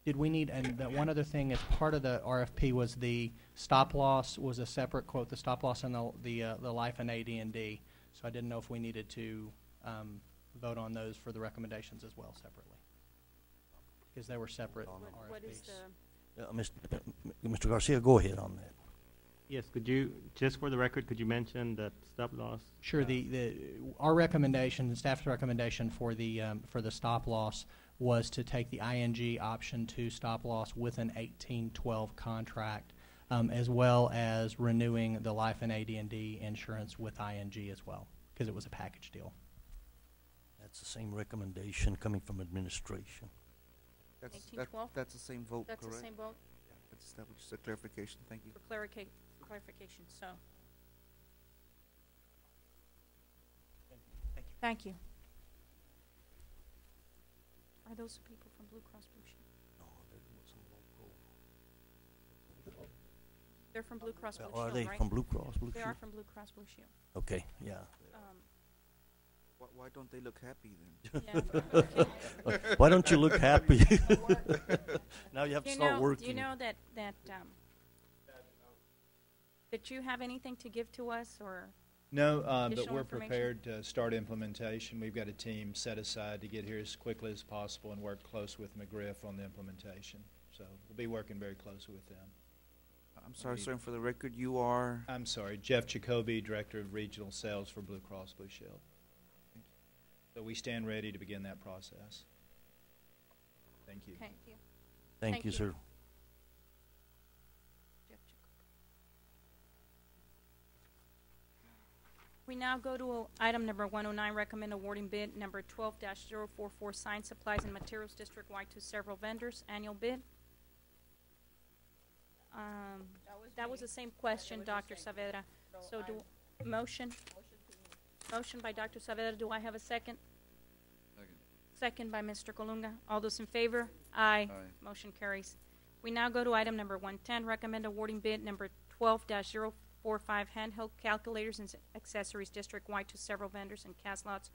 Did we need, and one other thing as part of the RFP was the stop loss was a separate quote, the stop loss and the life and AD&D. So I didn't know if we needed to vote on those for the recommendations as well separately, because they were separate RFPs. What is the Mr. Garcia, go ahead on that. Yes, could you, just for the record, could you mention that stop loss? Sure. Our recommendation, the staff's recommendation for the stop loss was to take the ING option 2 stop loss with an 1812 contract, as well as renewing the life and AD&D insurance with ING as well, because it was a package deal. That's the same recommendation coming from administration. That's 1812? That's the same vote, That's correct? the same vote? Yeah, that's just a clarification. Thank you. For clarification, so. Thank you. Are those people from Blue Cross Blue Shield? No, there was some local. They're from Blue Cross Blue Or Shield, are they right? from Blue Cross Blue They Shield? are from Blue Cross Blue Shield. Okay, yeah. Why don't they look happy then? Yeah. Why don't you look happy? Now you have to start working. Do you know that you have anything to give to us, or? No, but additional we're information? prepared to start implementation. We've got a team set aside to get here as quickly as possible and work close with McGriff on the implementation. So we'll be working very closely with them. I'm sorry, sir, and for the record, you are? I'm sorry, Jeff Jacoby, Director of Regional Sales for Blue Cross Blue Shield. So we stand ready to begin that process. Thank you. Thank you. Thank you, sir. We now go to item number 109, recommend awarding bid number 12-044, Science Supplies and Materials District-wide to several vendors, annual bid. That was the same question, Dr. Saavedra. So motion by Dr. Saavedra. Do I have a second? Second. Second by Mr. Colunga. All those in favor? Aye. Aye. Motion carries. We now go to item number 110, recommend awarding bid number 12-045, handheld calculators and accessories district-wide to several vendors and cast lots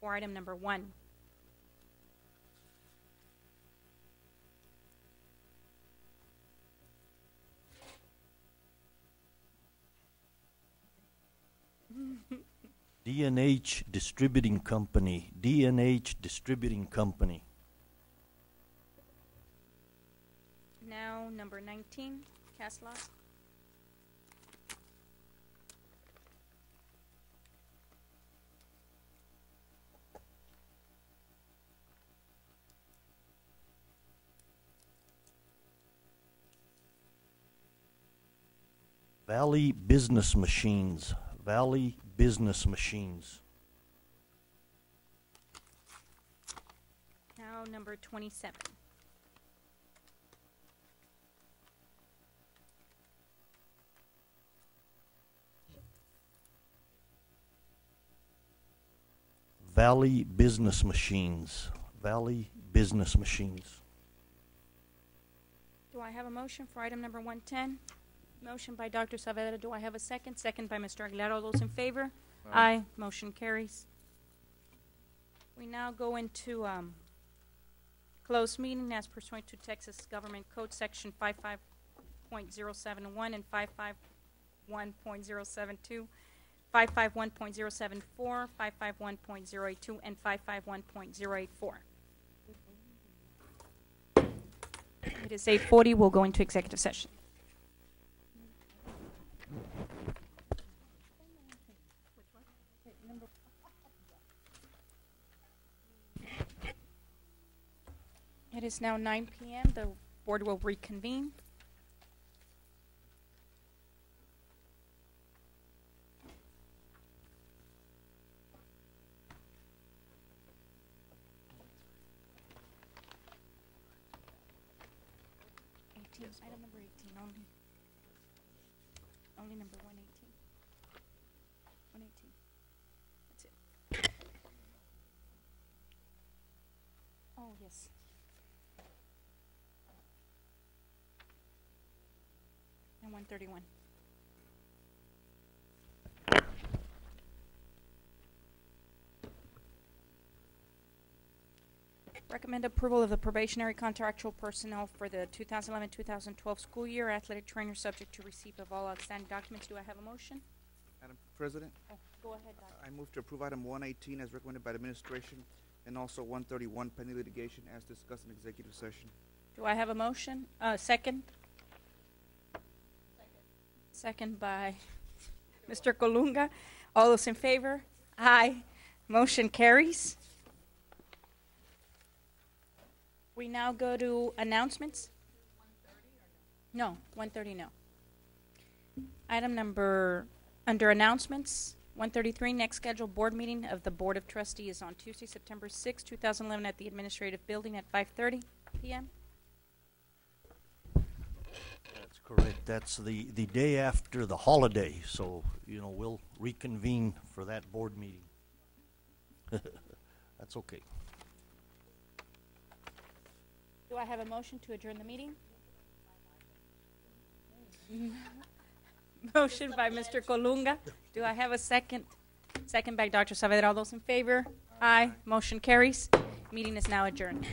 for item number 1. D&H Distributing Company, D&H Distributing Company. Now, number 19, cast lot. Valley Business Machines, Valley Business Machines. Now, number 27. Valley Business Machines, Valley Business Machines. Do I have a motion for item number 110? Motion by Dr. Saavedra. Do I have a second? Second by Mr. Aguilar. All those in favor? Aye. Motion carries. We now go into closed meeting as pursuant to Texas Government Code Section 55.071 and 551.072, 551.074, 551.082, and 551.084. It is 8:40. We'll go into executive session. It is now 9 p.m. The board will reconvene. Item number 18 only. Only number 118. 118. That's it. Oh, yes. And 131. Recommend approval of the probationary contractual personnel for the 2011-2012 school year. Athletic trainer subject to receipt of all outstanding documents. Do I have a motion? Madam President, Oh, go ahead, Doctor. I move to approve item 118 as recommended by the administration and also 131 pending litigation as discussed in executive session. Do I have a motion? Second? Second by Mr. Colunga. All those in favor? Aye. Motion carries. We now go to announcements. No, 1:30 no. Item number, under announcements, 133, next scheduled board meeting of the Board of Trustees is on Tuesday, September 6, 2011 at the Administrative Building at 5:30 p.m. That's correct. That's the day after the holiday, so, you know, we'll reconvene for that board meeting. That's okay. Do I have a motion to adjourn the meeting? Motion by Mr. Colunga. Do I have a second? Second by Dr. Saavedra. All those in favor? Aye. Motion carries. Meeting is now adjourned.